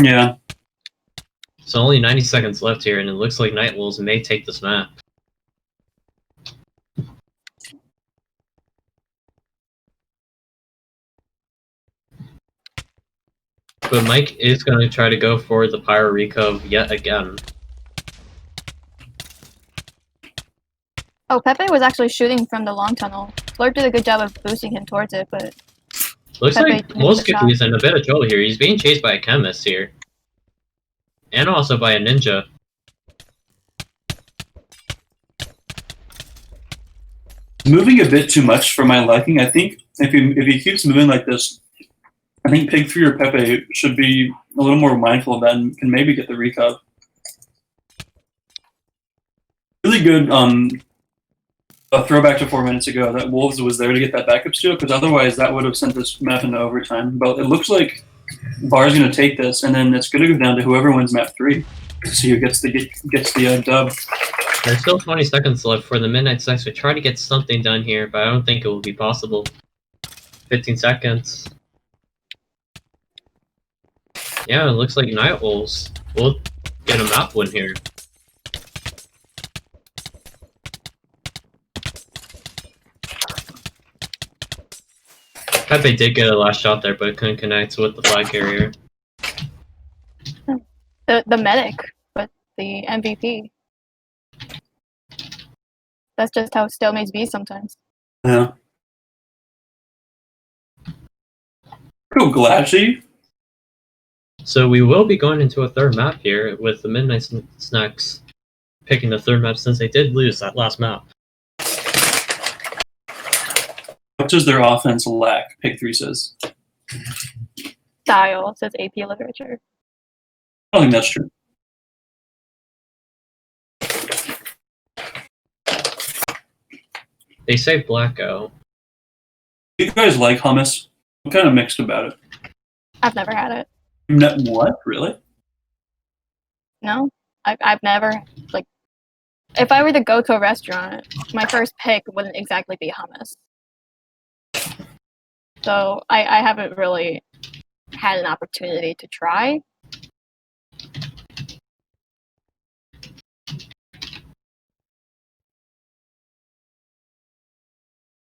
Yeah. So only 90 seconds left here, and it looks like Night Wolves may take this map. But Mike is going to try to go for the Pyro Recove yet again. Oh, Pepe was actually shooting from the long tunnel. Flurp did a good job of boosting him towards it, but Looks Pepe like missed the shot. Wolfskippy is in a bit of trouble here. He's being chased by a chemist here. And also by a ninja. Moving a bit too much for my liking. I think if he keeps moving like this, I think Pig 3 or Pepe should be a little more mindful of that and can maybe get the recove. Really good a throwback to 4 minutes ago that Wolves was there to get that backup steal, because otherwise that would have sent this map into overtime. But it looks like Bar's going to take this, and then it's going to go down to whoever wins map 3 to see who gets the dub. There's still 20 seconds left for the Midnight Snacks to try to get something done here, but I don't think it will be possible. 15 seconds. Yeah, it looks like Night Wolves will get a map win here. Pepe did get a last shot there, but couldn't connect with the flag carrier. the medic, but the MVP. That's just how stalemates be sometimes. Yeah. Cool, Glashy. So we will be going into a third map here with the Midnight Snacks picking the third map since they did lose that last map. What does their offense lack? Pig 3 says. Style, says AP Literature. I don't think that's true. They say Blackout. Do you guys like hummus? I'm kind of mixed about it. I've never had it. What? Really? No, I've never, like, if I were to go to a restaurant, my first pick wouldn't exactly be hummus. So I haven't really had an opportunity to try.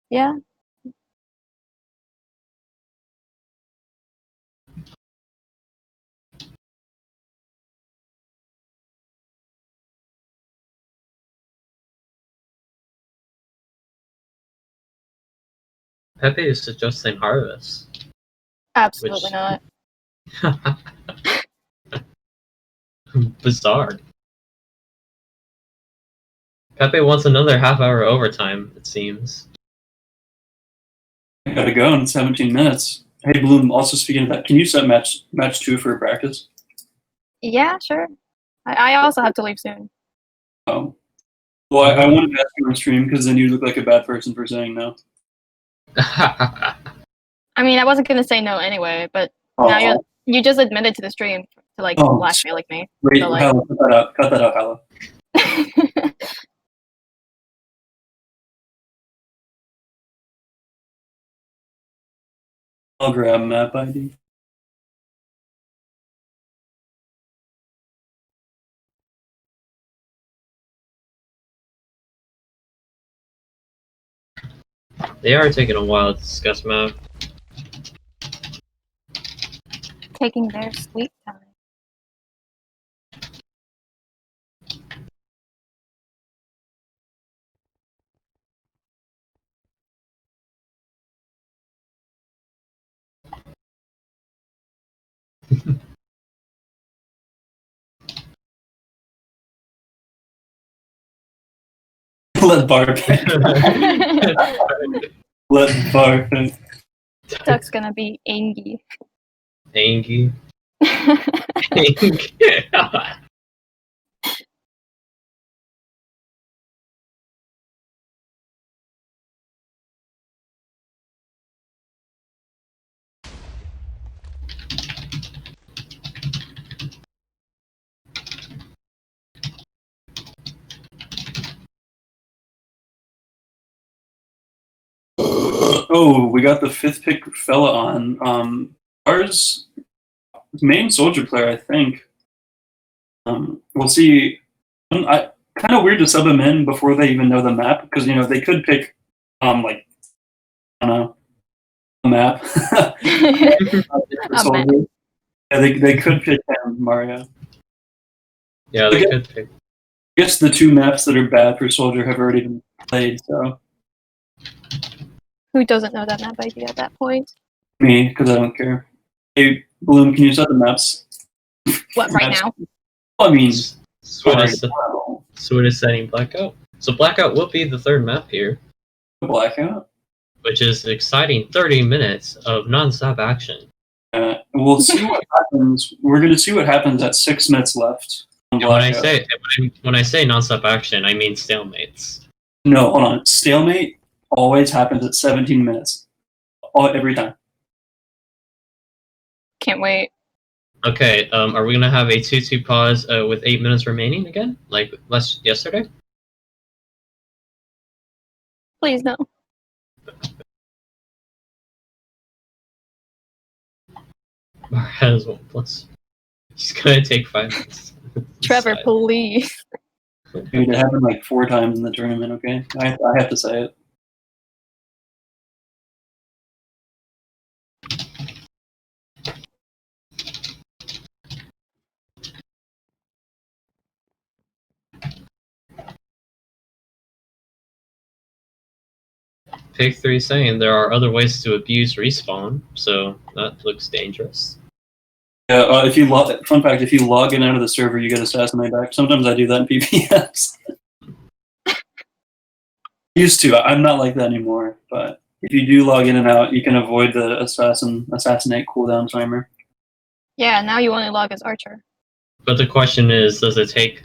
Yeah. Pepe is suggesting Harvest. Absolutely not. Bizarre. Pepe wants another half-hour overtime, it seems. I gotta go in 17 minutes. Hey, Bloom, also speaking of that, can you set match 2 for practice? Yeah, sure. I also have to leave soon. Well, I wanted to ask you on stream because then you look like a bad person for saying no. I mean, I wasn't gonna say no anyway, but now you just admitted to the stream to like blackmail me. Wait, So, like... Hala, cut that out. Cut that out, Hala. I'll grab map ID. They are taking a while to discuss map. Taking their sweet time. Let Bar pick. Let Bar pick. Duck's gonna be Angie. Angie. Angie. Oh, we got the 5th pick fella on. Ours main soldier player, I think. We'll see. I kind of weird to sub him in before they even know the map because they could pick like I don't know a map. Soldier. Yeah, they could pick him, Mario. Yeah, they could pick. I guess the 2 maps that are bad for soldier have already been played, so. Who doesn't know that map idea at that point? Me, because I don't care. Hey, Bloom, can you set the maps? What, right now? I mean, Sword is setting Blackout. So Blackout will be the 3rd map here. Blackout? Which is an exciting 30 minutes of non-stop action. We'll see what happens. We're going to see what happens at 6 minutes left. Yeah, when I say non-stop action, I mean stalemates. No, hold on. Stalemate always happens at 17 minutes. Every time. Can't wait. Okay, are we gonna have a 2-2 pause with 8 minutes remaining again, like yesterday? Please no. Has 1+. He's gonna take 5 minutes. Trevor, please. Dude, it happened like 4 times in the tournament, okay? I have to say it. Pick 3 saying there are other ways to abuse respawn, so that looks dangerous. Yeah, fun fact, if you log in out of the server, you get assassinate back. Sometimes I do that in PPS. Used to. I'm not like that anymore, but if you do log in and out, you can avoid the assassinate cooldown timer. Yeah, now you only log as Archer. But the question is, does it take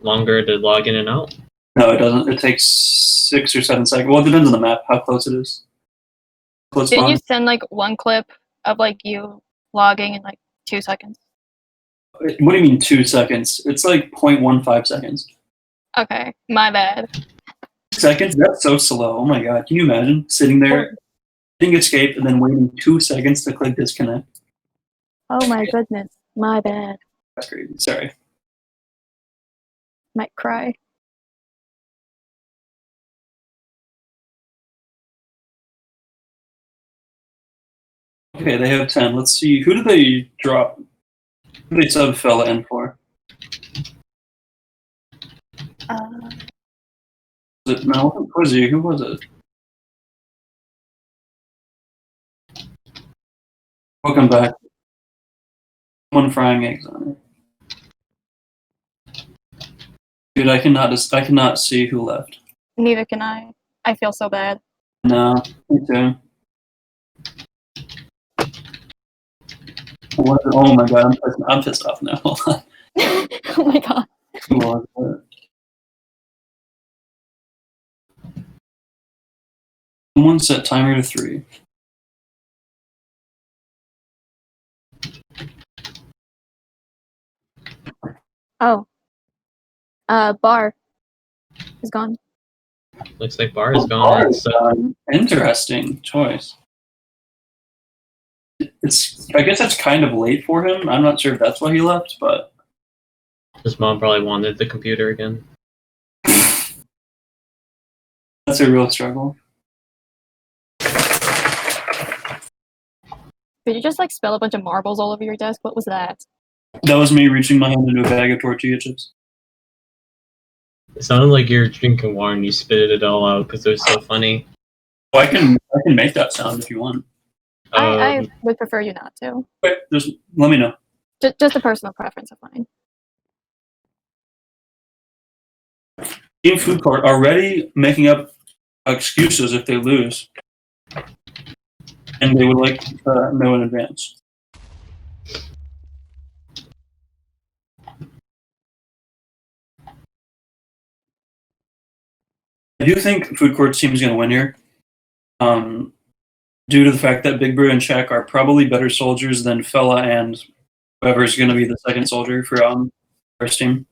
longer to log in and out? No, it doesn't. It takes 6 or 7 seconds. Well, it depends on the map, how close it is. Didn't you send like one clip of like you logging in like 2 seconds? What do you mean 2 seconds? It's like 0.15 seconds. Okay, my bad. Seconds? That's so slow. Oh my god. Can you imagine sitting there, hitting escape, and then waiting 2 seconds to click disconnect? Oh my goodness, my bad. That's crazy. Sorry. Might cry. Okay, they have 10. Let's see. Who did they drop? Who did they sub fella in for? Was it, no, it wasn't Quizzy. Who was it? Welcome back. One frying eggs on it. Dude, I cannot see who left. Neither can I. I feel so bad. No, me too. Oh my god, I'm pissed off now. Hold on. Oh my god. Who was it? Someone set timer to 3. Oh. Bar is gone. Looks like Bar is gone. So Interesting choice. I guess it's kind of late for him. I'm not sure if that's why he left, but his mom probably wanted the computer again. that's a real struggle. Did you just like spill a bunch of marbles all over your desk? What was that? That was me reaching my hand into a bag of tortilla chips. It sounded like you're drinking water and you spitted it all out because it was so funny. Well, I can make that sound if you want. I would prefer you not to. Wait, let me know. Just a personal preference of mine. Team Food Court already making up excuses if they lose. And they would like to know in advance. I do think Food Court's team is going to win here. Due to the fact that Big Brew and Shaq are probably better soldiers than Fella and whoever's going to be the second soldier for Bar's team.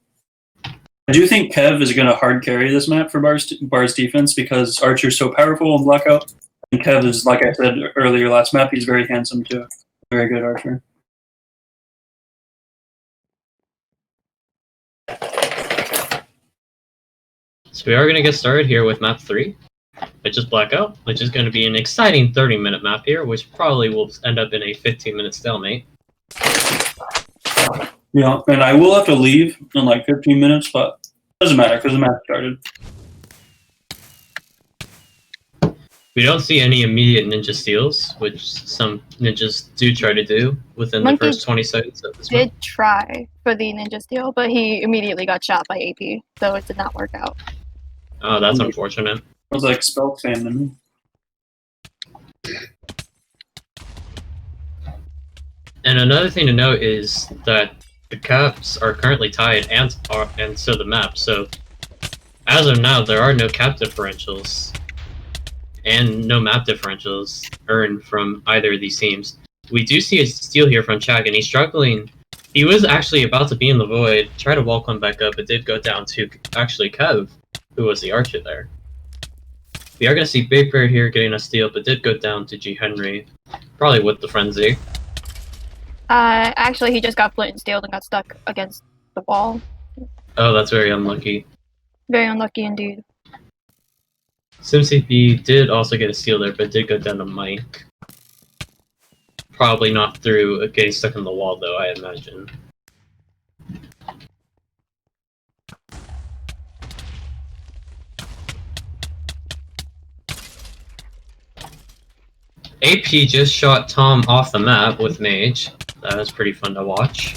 I do think Kev is going to hard carry this map for Bar's defense because Archer's so powerful in Blackout. And Kev is, like I said earlier last map, he's very handsome too. Very good Archer. So we are going to get started here with map 3, which is Blackout, which is going to be an exciting 30-minute map here, which probably will end up in a 15-minute stalemate. Yeah, and I will have to leave in like 15 minutes, but it doesn't matter because the match started. We don't see any immediate ninja steals, which some ninjas do try to do within the first 20 seconds of this map. Did try for the ninja steal, but he immediately got shot by AP, so it did not work out. Oh, that's unfortunate. I was like spell fan to me. And another thing to note is that the caps are currently tied, and so the map. So as of now, there are no cap differentials and no map differentials earned from either of these teams. We do see a steal here from Chak, and he's struggling. He was actually about to be in the void, try to wall come back up, but did go down to actually Kev, who was the archer there. We are going to see Big Bear here getting a steal, but did go down to G. Henry, probably with the frenzy. Actually, he just got flint and steeled and got stuck against the wall. Oh, that's very unlucky. Very unlucky indeed. SimCP did also get a steal there, but did go down to Mike. Probably not through getting stuck in the wall, though, I imagine. AP just shot Tom off the map with Mage. That was pretty fun to watch.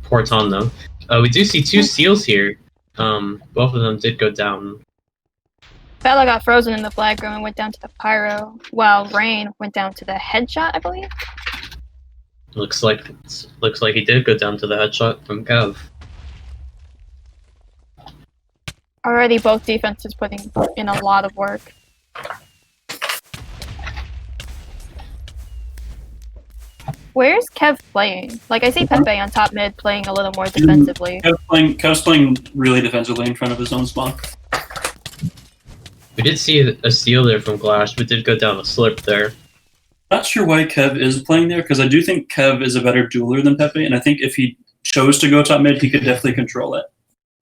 Poor Tom, though. We do see 2 steals here. Both of them did go down. Fella got frozen in the flag room and went down to the pyro, while Rain went down to the headshot, I believe. Looks like he did go down to the headshot from Kev. Already both defenses putting in a lot of work. Where's Kev playing? Like, I see Pepe on top mid playing a little more defensively. Kev's playing really defensively in front of his own spawn. We did see a steal there from Glash, but did go down a slip there. Not sure why Kev is playing there, because I do think Kev is a better dueler than Pepe, and I think if he chose to go top mid, he could definitely control it.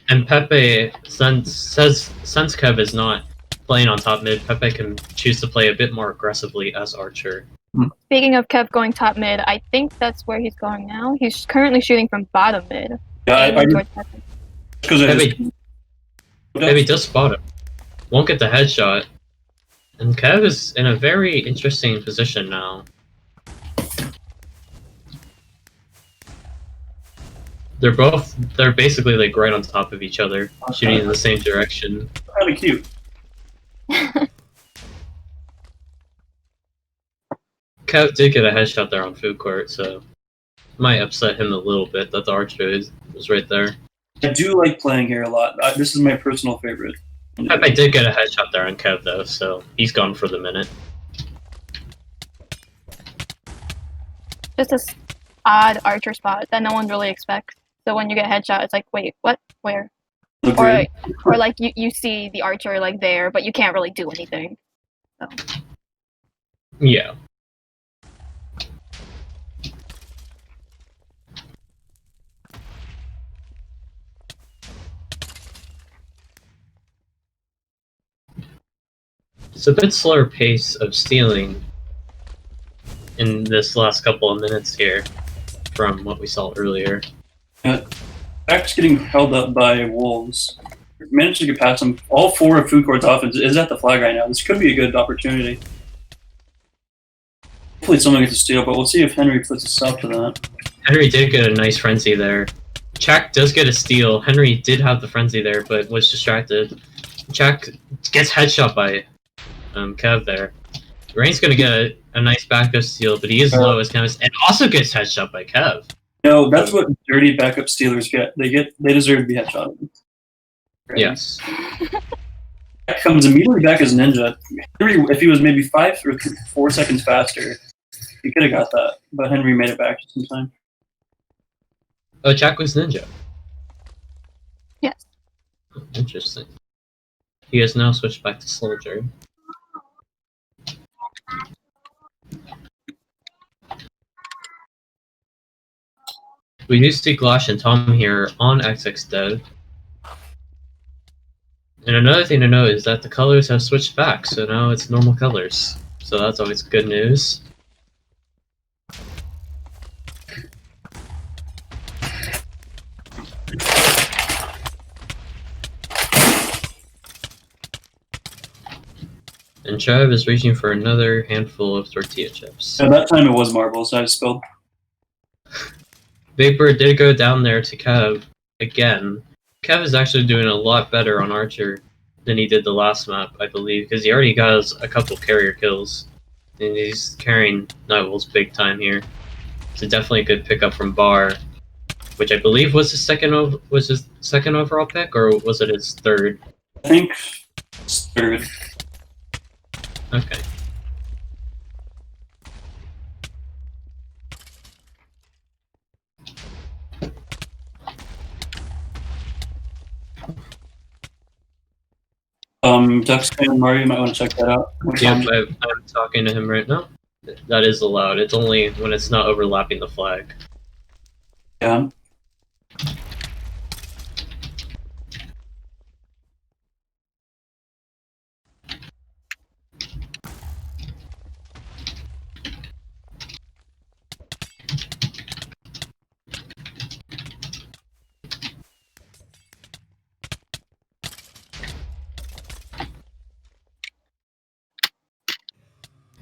And Pepe, since Kev is not playing on top mid, Pepe can choose to play a bit more aggressively as Archer. Speaking of Kev going top mid, I think that's where he's going now. He's currently shooting from bottom mid. Yeah, Pepe does spot him. Won't get the headshot. And Kev is in a very interesting position now. They're basically like right on top of each other, shooting in the same direction. Kind of cute. Kev did get a headshot there on Food Court, so might upset him a little bit that the archer was right there. I do like playing here a lot. This is my personal favorite. Pepe did get a headshot there on Kev, though, so he's gone for the minute. Just a odd archer spot that no one really expects. So when you get a headshot, it's like, wait, what? Where? Or like you see the archer like there, but you can't really do anything. So. Yeah. It's a bit slower pace of stealing in this last couple of minutes here from what we saw earlier. Back's getting held up by Wolves. Managed to get past them. All 4 of Food Court's offense is at the flag right now. This could be a good opportunity. Hopefully someone gets a steal, but we'll see if Henry puts a stop to that. Henry did get a nice frenzy there. Chak does get a steal. Henry did have the frenzy there, but was distracted. Chak gets headshot by Kev there. Rain's gonna get a nice backup steal, but he is low as Chemist, and also gets headshot by Kev. No, that's what dirty backup stealers get. They deserve to be headshot. Right? Yes. Comes immediately back as Ninja. Henry, if he was maybe 5 or 4 seconds faster, he could have got that. But Henry made it back just in time. Oh, Chak was Ninja. Yes. Interesting. He has now switched back to Soldier. We do see Glosh and Tom here on XX Dead. And another thing to note is that the colors have switched back, so now it's normal colors. So that's always good news. And Trev is reaching for another handful of tortilla chips. At that time it was marbles, I spilled. Big Bird did go down there to Kev again. Kev is actually doing a lot better on Archer than he did the last map, I believe, because he already got a couple carrier kills. And he's carrying Nightwolves big time here. So definitely a good pickup from Bar, which I believe was his second overall pick, or was it his third? I think it's third. Okay. Ducks fan Mario, you might want to check that out. Yep, I'm talking to him right now. That is allowed. It's only when it's not overlapping the flag. Yeah.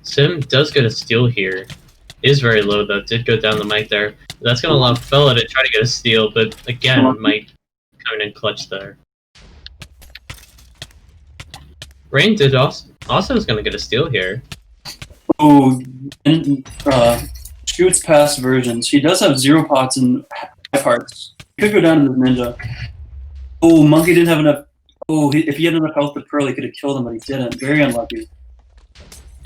Sim does get a steal here. Is very low though. Did go down the mic there. That's gonna allow Fella to try to get a steal, but again, Mike coming in clutch there. Rain did also is gonna get a steal here. Oh, and Scoot's past versions. He does have 0 pots and 5 hearts. He could go down to the Ninja. Oh, Monkey didn't have enough. Oh, if he had enough health with Pearl, he could have killed him, but he didn't. Very unlucky.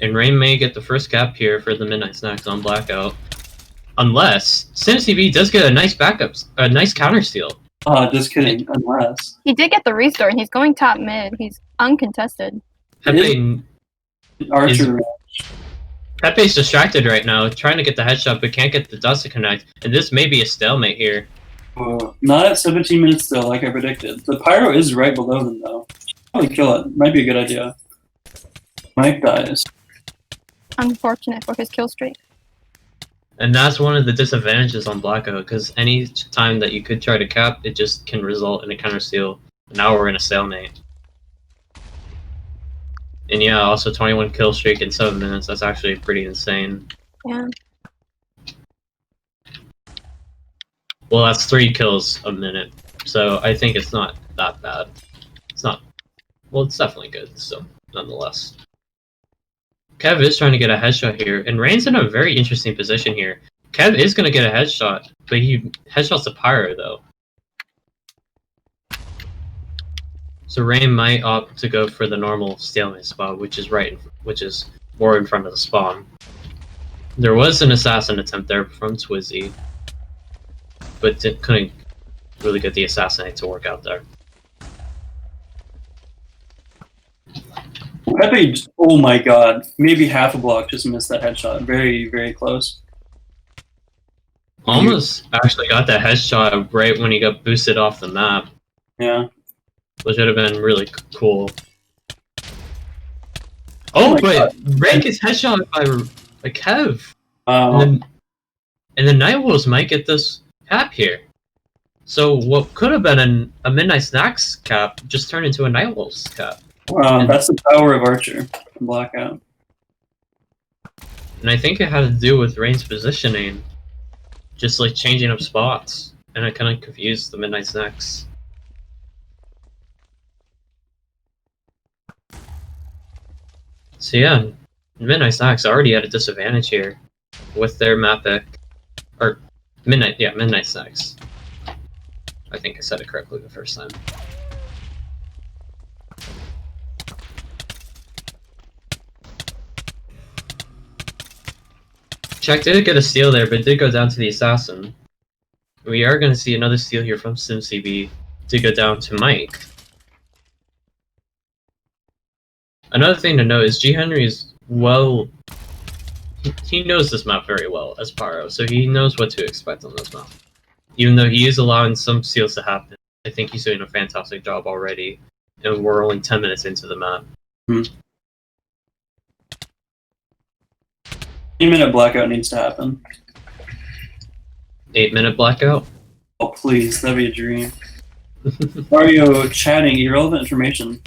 And Rain may get the first cap here for the Midnight Snacks on Blackout. Unless SimCB does get a nice a nice counter steal. Just kidding. Unless. He did get the restore, and he's going top mid. He's uncontested. Pepe's distracted right now, trying to get the headshot, but can't get the dust to connect. And this may be a stalemate here. Not at 17 minutes still, like I predicted. The Pyro is right below them, though. Probably kill it. Might be a good idea. Mike dies. Unfortunate for his kill streak. And that's one of the disadvantages on Blackout, because any time that you could try to cap, it just can result in a counter steal. Now we're in a stalemate. And yeah, also 21 kill streak in 7 minutes. That's actually pretty insane. Yeah. Well, that's 3 kills a minute. So I think it's not that bad. It's not... Well, it's definitely good, so nonetheless. Kev is trying to get a headshot here, and Rain's in a very interesting position here. Kev is going to get a headshot, but he headshots the Pyro, though. So Rain might opt to go for the normal stalemate spot, which is more in front of the spawn. There was an assassin attempt there from Twizzy, but couldn't really get the assassinate to work out there. Pepe, oh my god, maybe half a block just missed that headshot. Very, very close. Almost actually got that headshot right when he got boosted off the map. Yeah. Which would have been really cool. Oh, but Ray gets headshot by Kev. And the Nightwolves might get this cap here. So what could have been a Midnight Snacks cap just turned into a Nightwolves cap. That's the power of Archer and Blackout. And I think it had to do with Rain's positioning. Just like changing up spots. and it kind of confused the Midnight Snacks. So yeah, Midnight Snacks already at a disadvantage here with their map pick. Or Midnight Snacks. I think I said it correctly the first time. Check did get a steal there, but did go down to the Assassin. We are going to see another steal here from SimCB to go down to Mike. Another thing to note is G. Henry is he knows this map very well as Pyro, so he knows what to expect on this map. Even though he is allowing some steals to happen, I think he's doing a fantastic job already, and we're only 10 minutes into the map. 8-minute blackout needs to happen. 8-minute blackout? Oh please, that'd be a dream. Mario chatting irrelevant information.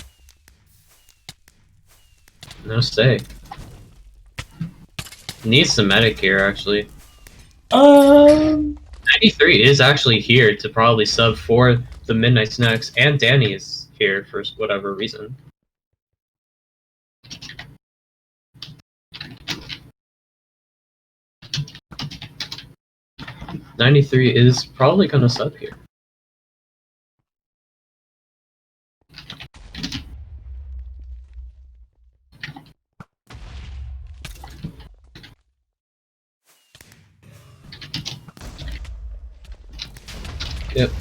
No say. Needs some medic here, actually. 93 is actually here to probably sub for the Midnight Snacks, and Danny is here for whatever reason. '93 is probably gonna sub here. Yep.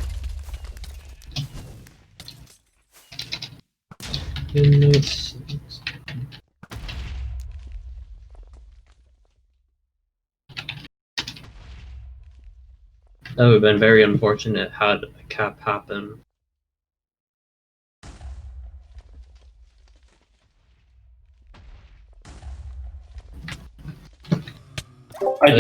That would have been very unfortunate had a cap happen. I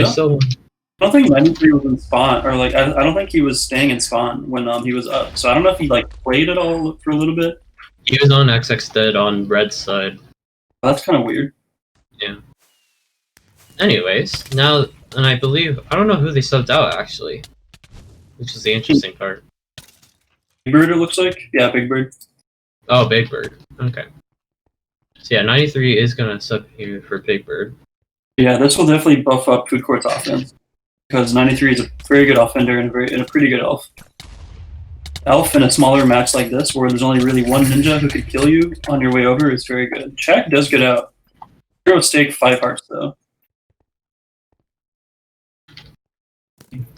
don't think 93 was in spawn, or like I don't think he was staying in spawn when he was up. So I don't know if he like played at all for a little bit. He was on XX dead on red side. That's kind of weird. Yeah. Anyways, now, and I don't know who they subbed out actually, which is the interesting part. Big Bird, it looks like. Yeah, Big Bird. Oh, Big Bird. Okay. So yeah, 93 is gonna sub here for Big Bird. Yeah, this will definitely buff up Food Court's offense because 93 is a very good offender and a pretty good elf. Elf in a smaller match like this, where there's only really one ninja who could kill you on your way over, is very good. Check does get out. Hero stake 5 hearts though.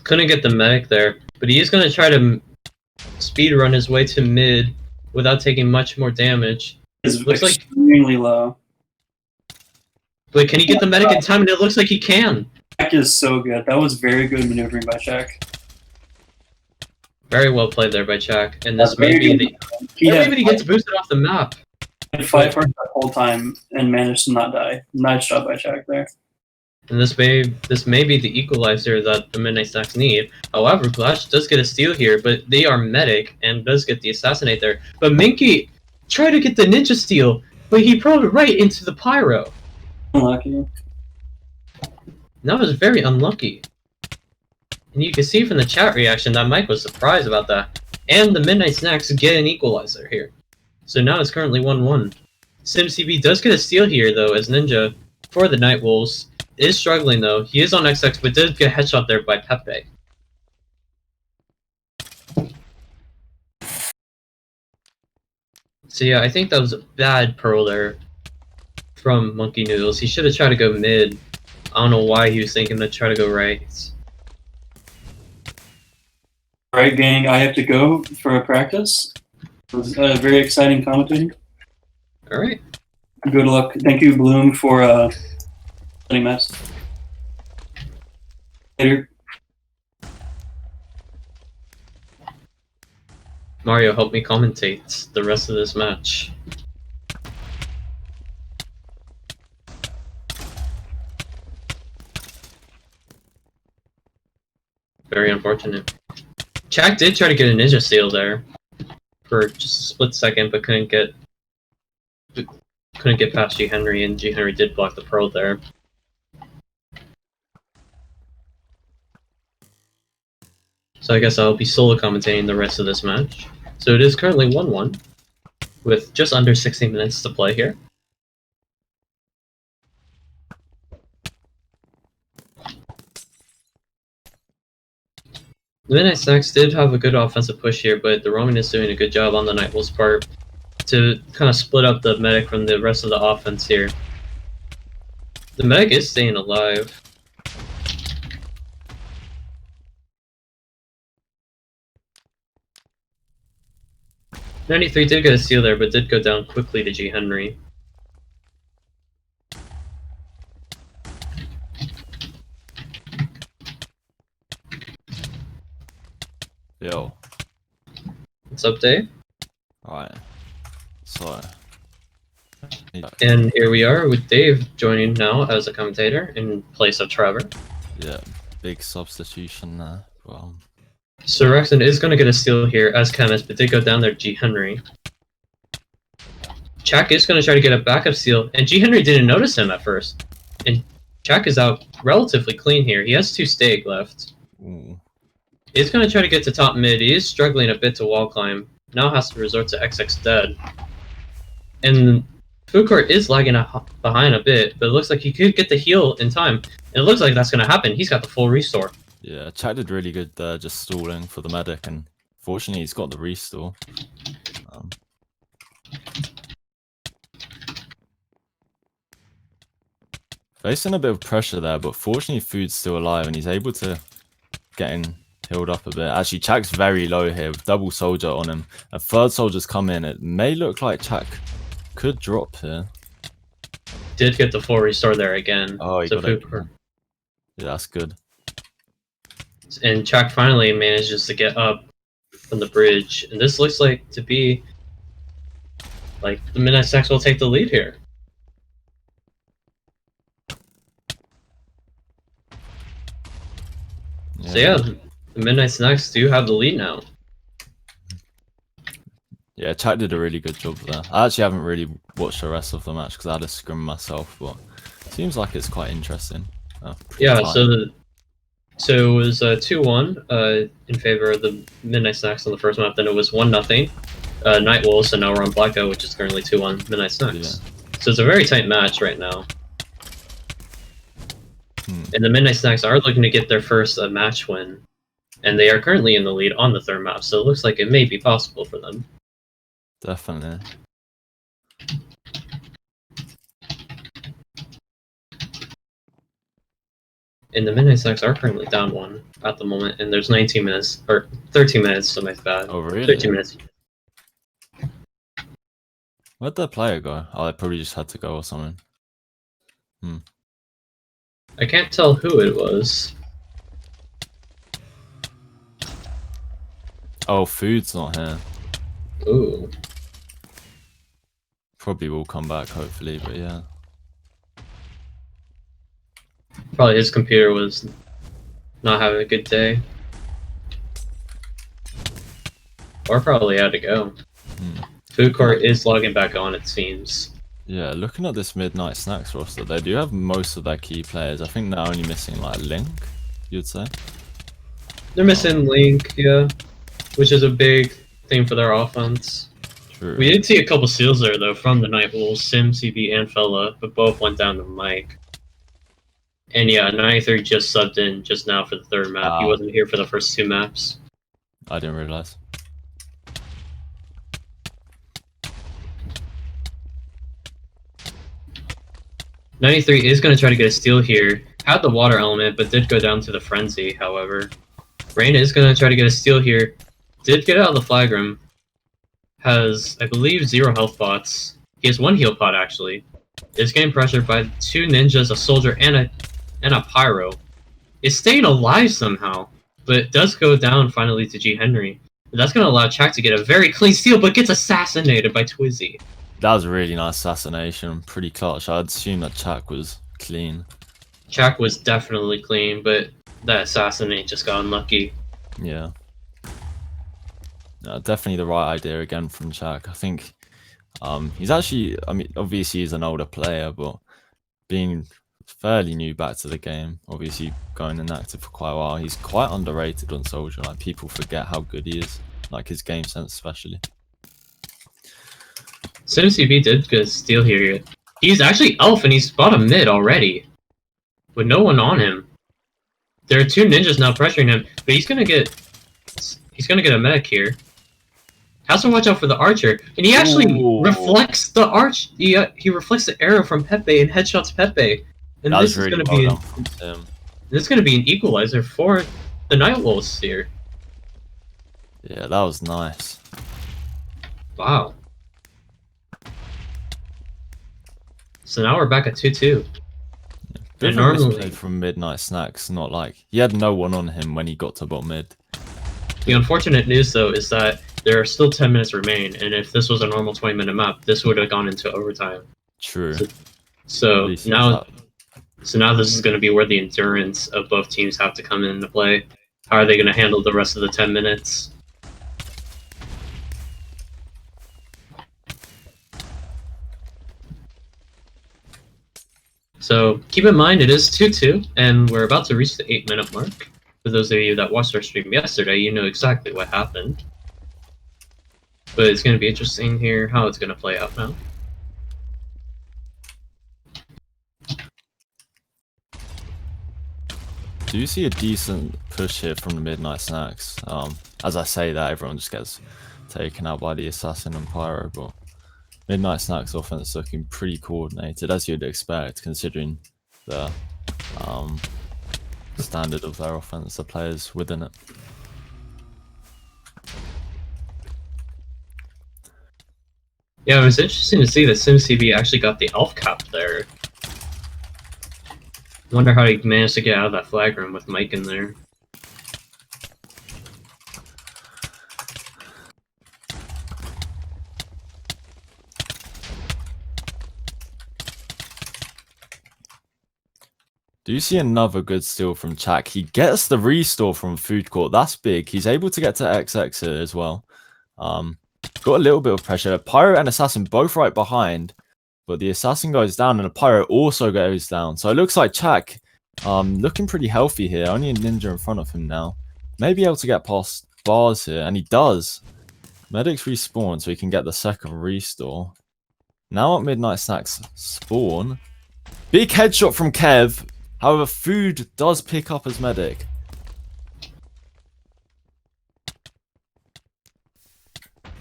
Couldn't get the medic there, but he is gonna try to speed run his way to mid without taking much more damage. It's extremely low. But can he get the medic in time? And it looks like he can. Check is so good. That was very good maneuvering by Check. Very well played there by Check. And this may be the... maybe he gets boosted off the map. He had 5 hearts that whole time and managed to not die. Nice job by Check there. And this may be the equalizer that the Midnight Snacks need. However, Clash does get a steal here, but they are medic and does get the assassinate there. But Minky tried to get the ninja steal, but he probed it right into the pyro. Unlucky. That was very unlucky. And you can see from the chat reaction that Mike was surprised about that. And the Midnight Snacks get an equalizer here. So now it's currently 1-1. SimCB does get a steal here, though, as Ninja for the Night Wolves. Is struggling, though. He is on XX, but did get a headshot there by Pepe. So yeah, I think that was a bad pearl there from Monkey Noodles. He should have tried to go mid. I don't know why he was thinking to try to go right. Alright, gang, I have to go for a practice. It was very exciting commentating. Alright. Good luck. Thank you, Bloom, for setting maps. Later. Mario, help me commentate the rest of this match. Very unfortunate. Chak did try to get a ninja steal there for just a split second, but couldn't get past G. Henry, and G. Henry did block the pearl there. So So I guess I'll be solo commentating the rest of this match. So it is currently 1-1, with just under 60 minutes to play here. The Midnight Snacks did have a good offensive push here, but the Roman is doing a good job on the Night Wolves' part to kind of split up the medic from the rest of the offense here. The medic is staying alive. '93 did get a steal there, but did go down quickly to G. Henry. Yo. What's up, Dave? Alright. So. And here we are with Dave joining now as a commentator in place of Trevor. Yeah, big substitution there. Well. So Rexon is going to get a steal here as Chemist, but did go down there to G. Henry. Chak is going to try to get a backup steal, and G. Henry didn't notice him at first. And Chak is out relatively clean here. He has 2 stag left. Ooh. He's going to try to get to top mid. He is struggling a bit to wall climb. Now has to resort to XX dead. And Food Court is lagging behind a bit, but it looks like he could get the heal in time. And it looks like that's going to happen. He's got the full restore. Yeah, Chak did really good there, just stalling for the medic, and fortunately he's got the restore. Facing a bit of pressure there, but fortunately Food's still alive and he's able to get in, healed up a bit. Actually, Chak's very low here with double soldier on him. A third soldier's come in. It may look like Chak could drop here. Did get the full restore there again. Oh, he so got it. Food Court. Yeah, that's good. And Chak finally manages to get up from the bridge. And this looks like to be like the Midnight Snacks will take the lead here. So yeah, the Midnight Snacks do have the lead now. Yeah, Chak did a really good job there. I actually haven't really watched the rest of the match because I had a scrim myself, but it seems like it's quite interesting. Yeah, so it was 2-1 in favor of the Midnight Snacks on the first map. Then it was 1-0 Night Wolves, and now we're on Blackout, which is currently 2-1 Midnight Snacks. Yeah. So it's a very tight match right now. And the Midnight Snacks are looking to get their first match win, and they are currently in the lead on the third map. So it looks like it may be possible for them. Definitely. And the Midnight Snacks are currently down 1 at the moment, and there's 19 minutes, or 13 minutes, so my bad. Oh, really? 13 minutes. Where'd the player go? Oh, they probably just had to go or something. I can't tell who it was. Oh, Food's not here. Ooh. Probably will come back, hopefully, but yeah. Probably his computer was not having a good day. Or probably had to go. Food Court is logging back on, it seems. Yeah, looking at this Midnight Snacks roster, they do have most of their key players. I think they're only missing, like, Link, you'd say? They're missing Link, yeah, which is a big thing for their offense. True. We did see a couple steals there, though, from the Night Wolves, Sim, CB, and Fella, but both went down to Mike. And yeah, 93 just subbed in just now for the third map. He wasn't here for the first 2 maps. I didn't realize. '93 is going to try to get a steal here. Had the water element, but did go down to the frenzy, however. Rain is going to try to get a steal here. Did get out of the flag room. Has, I believe, 0 health pots. He has 1 heal pot, actually. Is getting pressured by 2 ninjas, a soldier, and a pyro. Is staying alive somehow, but it does go down finally to G. Henry. That's going to allow Chak to get a very clean steal, but gets assassinated by Twizzy. That was a really nice assassination, pretty clutch. I'd assume that Chak was clean. Chak was definitely clean, but that assassinate just got unlucky. Yeah. No, definitely the right idea again from Chak. I think he's actually, I mean, obviously he's an older player, but being fairly new back to the game. Obviously, going inactive for quite a while. He's quite underrated on Soldier. Like, people forget how good he is. Like, his game sense, especially. CB did get a steal here. He's actually elf and he's bought a mid already. With no one on him. There are two ninjas now pressuring him, but he's gonna get a medic here. Has to watch out for the archer, and he actually reflects the arch. He reflects the arrow from Pepe and headshots Pepe, and this is gonna be this is gonna be an equalizer for the Nightwolves here. Yeah, that was nice. Wow. So now we're back at 2-2. Good normally play from Midnight Snacks, not like he had no one on him when he got to bot mid. The unfortunate news though is that there are still 10 minutes remain, and if this was a normal 20-minute map, this would have gone into overtime. True. So now this is going to be where the endurance of both teams have to come into play. How are they going to handle the rest of the 10 minutes? So keep in mind it is 2-2, and we're about to reach the 8-minute mark. For those of you that watched our stream yesterday, you know exactly what happened. But it's going to be interesting here how it's going to play out now. Do you see a decent push here from the Midnight Snacks? As I say that, everyone just gets taken out by the Assassin and Pyro, but Midnight Snacks offense looking pretty coordinated, as you'd expect, considering the standard of their offense, the players within it. Yeah, it was interesting to see that SimCB actually got the elf cap there. Wonder how he managed to get out of that flag room with Mike in there. Do you see another good steal from Chak? He gets the restore from Food Court. That's big. He's able to get to XX here as well. Got a little bit of pressure. Pyro and Assassin both right behind, but the Assassin goes down and the Pyro also goes down. So it looks like Chak looking pretty healthy here. Only a ninja in front of him now. Maybe able to get past bars here, and he does. Medics respawn so he can get the second restore. Now at Midnight Snacks spawn. Big headshot from Kev. However, Food does pick up his medic.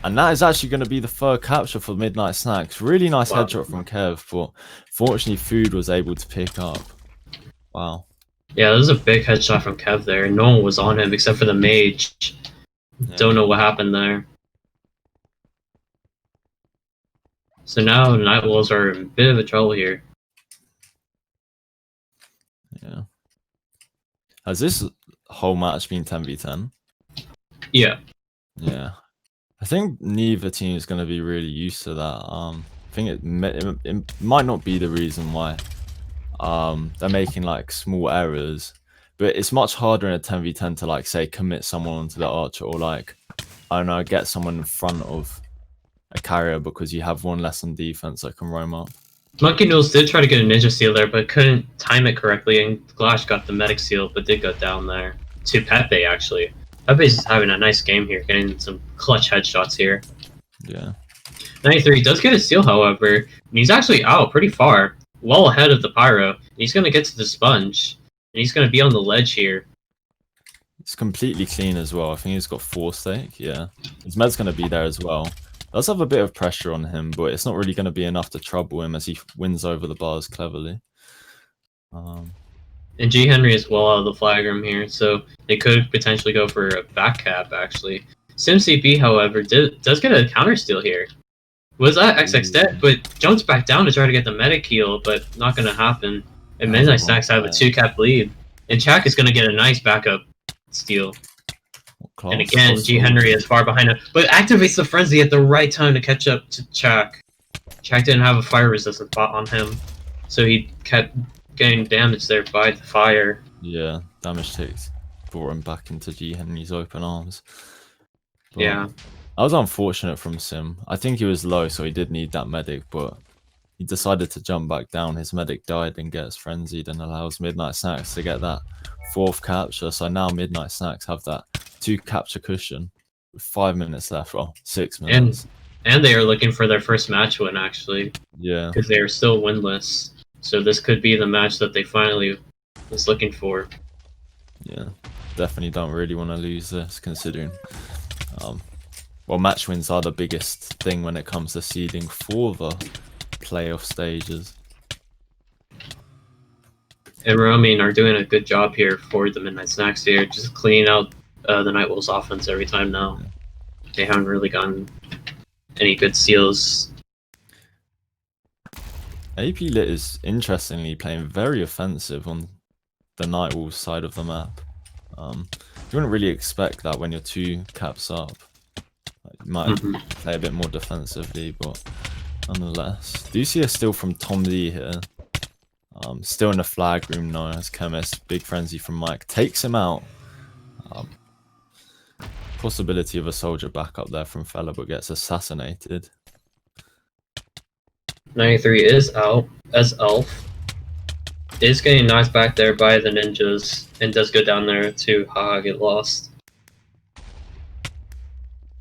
And that is actually going to be the third capture for Midnight Snacks. Really nice headshot from Kev, but fortunately Food was able to pick up. Wow. Yeah, this is a big headshot from Kev there. No one was on him except for the mage. Yeah. Don't know what happened there. So now Nightwolves are in a bit of a trouble here. Yeah. Has this whole match been 10v10? Yeah. Yeah. I think neither team is going to be really used to that. I think it might not be the reason why they're making like small errors, but it's much harder in a 10v10 to like say commit someone onto the archer or like, I don't know, get someone in front of a carrier because you have one less on defense that can roam up. Monkey Noodles did try to get a ninja seal there, but couldn't time it correctly, and Glash got the medic seal, but did go down there. To Pepe, actually. Pepe's having a nice game here, getting some clutch headshots here. Yeah. 93 does get a steal, however, and he's actually out pretty far, well ahead of the Pyro. He's going to get to the sponge, and he's going to be on the ledge here. It's completely clean as well. I think he's got 4 stake, yeah. His med's going to be there as well. Does have a bit of pressure on him, but it's not really going to be enough to trouble him as he wins over the bars cleverly. And G. Henry is well out of the flag room here, so they could potentially go for a back cap, actually. SimCP, however, does get a counter steal here. Was that XX dead, but jumps back down to try to get the medic heal, but not going to happen. And Midnight Snacks have a 2-cap lead. And Chak is going to get a nice backup steal. And again, G. Henry is far behind him, but activates the frenzy at the right time to catch up to Chak. Chak didn't have a fire resistant bot on him, so he kept getting damaged there by the fire. Yeah, damage takes brought him back into G. Henry's open arms. Yeah. That was unfortunate from Sim. I think he was low, so he did need that medic, but he decided to jump back down. His medic died and gets frenzied and allows Midnight Snacks to get that 4th capture. So now Midnight Snacks have that 2 capture cushion with 5 minutes left, or 6 minutes. And they are looking for their first match win, actually. Yeah. Because they are still winless. So this could be the match that they finally was looking for. Yeah. Definitely don't really want to lose this, considering well, match wins are the biggest thing when it comes to seeding for the playoff stages. And Roaming are doing a good job here for the Midnight Snacks here, just cleaning out the Night Wolves offense every time now. They haven't really gotten any good steals. AP Lit is interestingly playing very offensive on the Night Wolves side of the map. You wouldn't really expect that when you're 2 caps up. You might play a bit more defensively, but nonetheless. Do you see a steal from Tom D here? Still in the flag room now as Chemist. Big frenzy from Mike. Takes him out. Possibility of a soldier back up there from Fella, but gets assassinated. 93 is out as Elf. Is getting knocked back there by the ninjas and does go down there to get lost.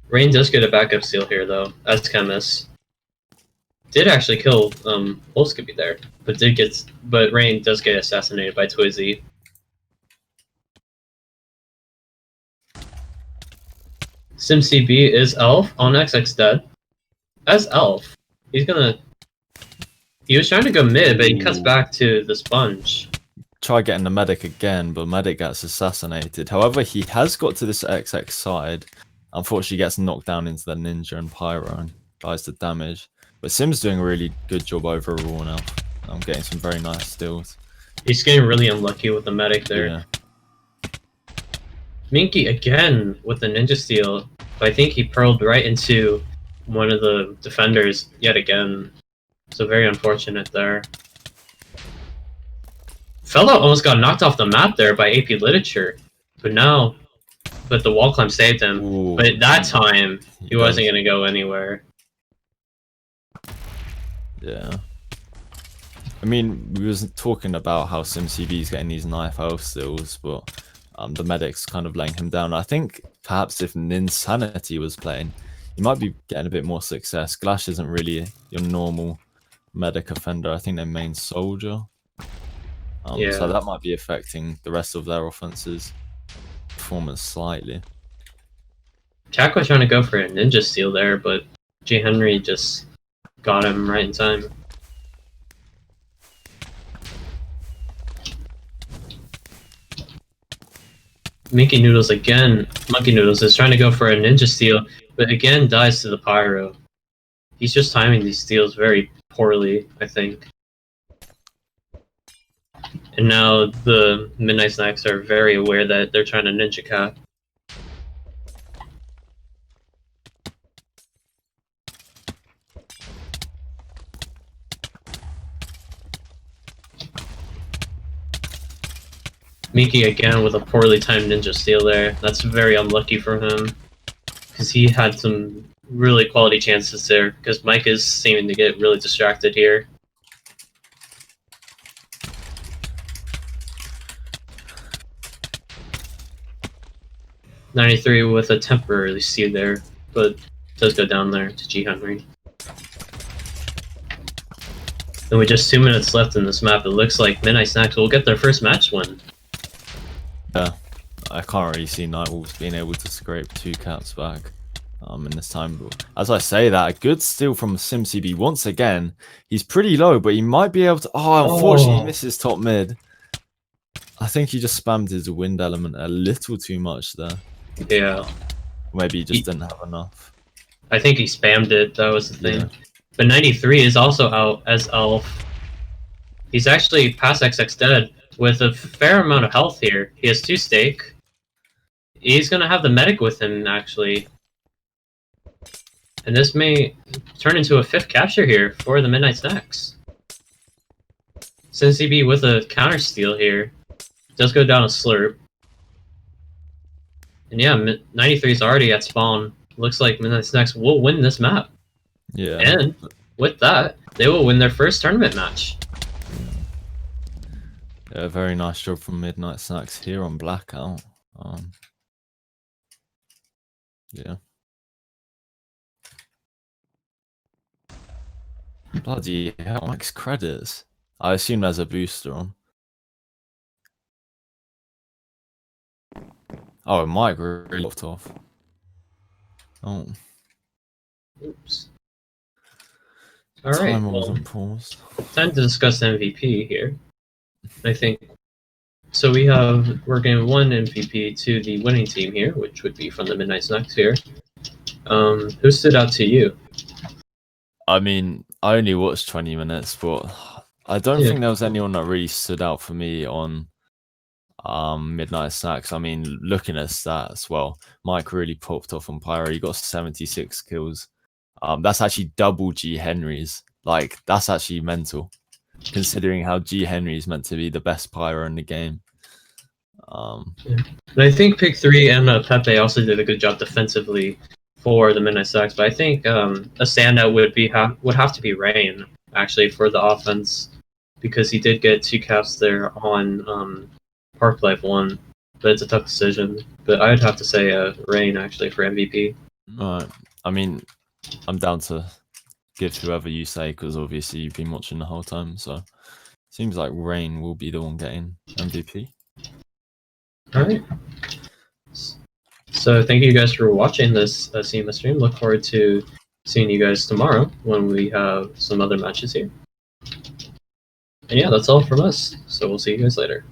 Rain does get a backup steal here though, as Chemist. Did actually kill Wolfskippy there, but Rain does get assassinated by Twizzy. SimCB is Elf on XX dead. As Elf, he was trying to go mid, but he cuts back to the Sponge. Try getting the medic again, but medic gets assassinated. However, he has got to this XX side. Unfortunately, gets knocked down into the ninja and pyro and dies to damage. But Sim's doing a really good job overall now. I'm getting some very nice steals. He's getting really unlucky with the medic there. Yeah. Minky again with the ninja steal, but I think he pearled right into one of the defenders yet again. So very unfortunate there. Fella almost got knocked off the map there by AP Literature, but the wall climb saved him. Ooh, but at that time, he wasn't going to go anywhere. Yeah. I mean, we was talking about how SimCB is getting these knife health steals, but the medic's kind of laying him down. I think perhaps if Ninsanity was playing, he might be getting a bit more success. Glash isn't really your normal medic offender. I think they're main soldier. So that might be affecting the rest of their offense's performance slightly. Jack was trying to go for a ninja steal there, but G. Henry just got him right in time. Monkey Noodles is trying to go for a ninja steal, but again dies to the pyro. He's just timing these steals very poorly, I think. And now the Midnight Snacks are very aware that they're trying to ninja cap. Miki again with a poorly timed ninja steal there. That's very unlucky for him, because he had some really quality chances there, because Mike is seeming to get really distracted here. .93 with a temporary steal there, but does go down there to G. Henry. And with just 2 minutes left in this map, it looks like Midnight Snacks will get their first match win. Yeah, I can't really see Nightwolves being able to scrape 2 caps back in this time. But as I say that, a good steal from SimCB once again. He's pretty low, but he might be able to... unfortunately, he misses top mid. I think he just spammed his wind element a little too much there. Yeah. Maybe he just didn't have enough. I think he spammed it, that was the thing. Yeah. But 93 is also out as Elf. He's actually past XX dead with a fair amount of health here. He has 2 stake. He's going to have the medic with him, actually. And this may turn into a 5th capture here for the Midnight Snacks. SimCB with a counter steal here. Does go down a slurp. And yeah, 93 is already at spawn. Looks like Midnight Snacks will win this map. Yeah. And with that, they will win their first tournament match. Yeah, very nice job from Midnight Snacks here on Blackout. Yeah. Bloody hell, max credits. I assume there's a booster on. Oh, Mike really locked off. Oh, Oops. All right, timer well, wasn't paused. time to discuss MVP here. I think so. We're giving one MVP to the winning team here, which would be from the Midnight Snacks here. Who stood out to you? I mean, I only watched 20 minutes, but I don't think there was anyone that really stood out for me on Midnight Snacks. I mean, looking at stats, well, Mike really popped off on Pyro. He got 76 kills. That's actually double G Henry's. Like, that's actually mental, considering how G Henry is meant to be the best Pyro in the game. And I think Pick 3 and Pepe also did a good job defensively for the Midnight Snacks, but I think a standout would have to be Rain, actually, for the offense, because he did get 2 caps there on Park Life 1, but it's a tough decision. But I'd have to say Rain, actually, for MVP. Right. I mean, I'm down to give whoever you say, because obviously you've been watching the whole time, so seems like Rain will be the one getting MVP. All right. So thank you guys for watching this CMS stream. Look forward to seeing you guys tomorrow when we have some other matches here. And yeah, that's all from us. So we'll see you guys later.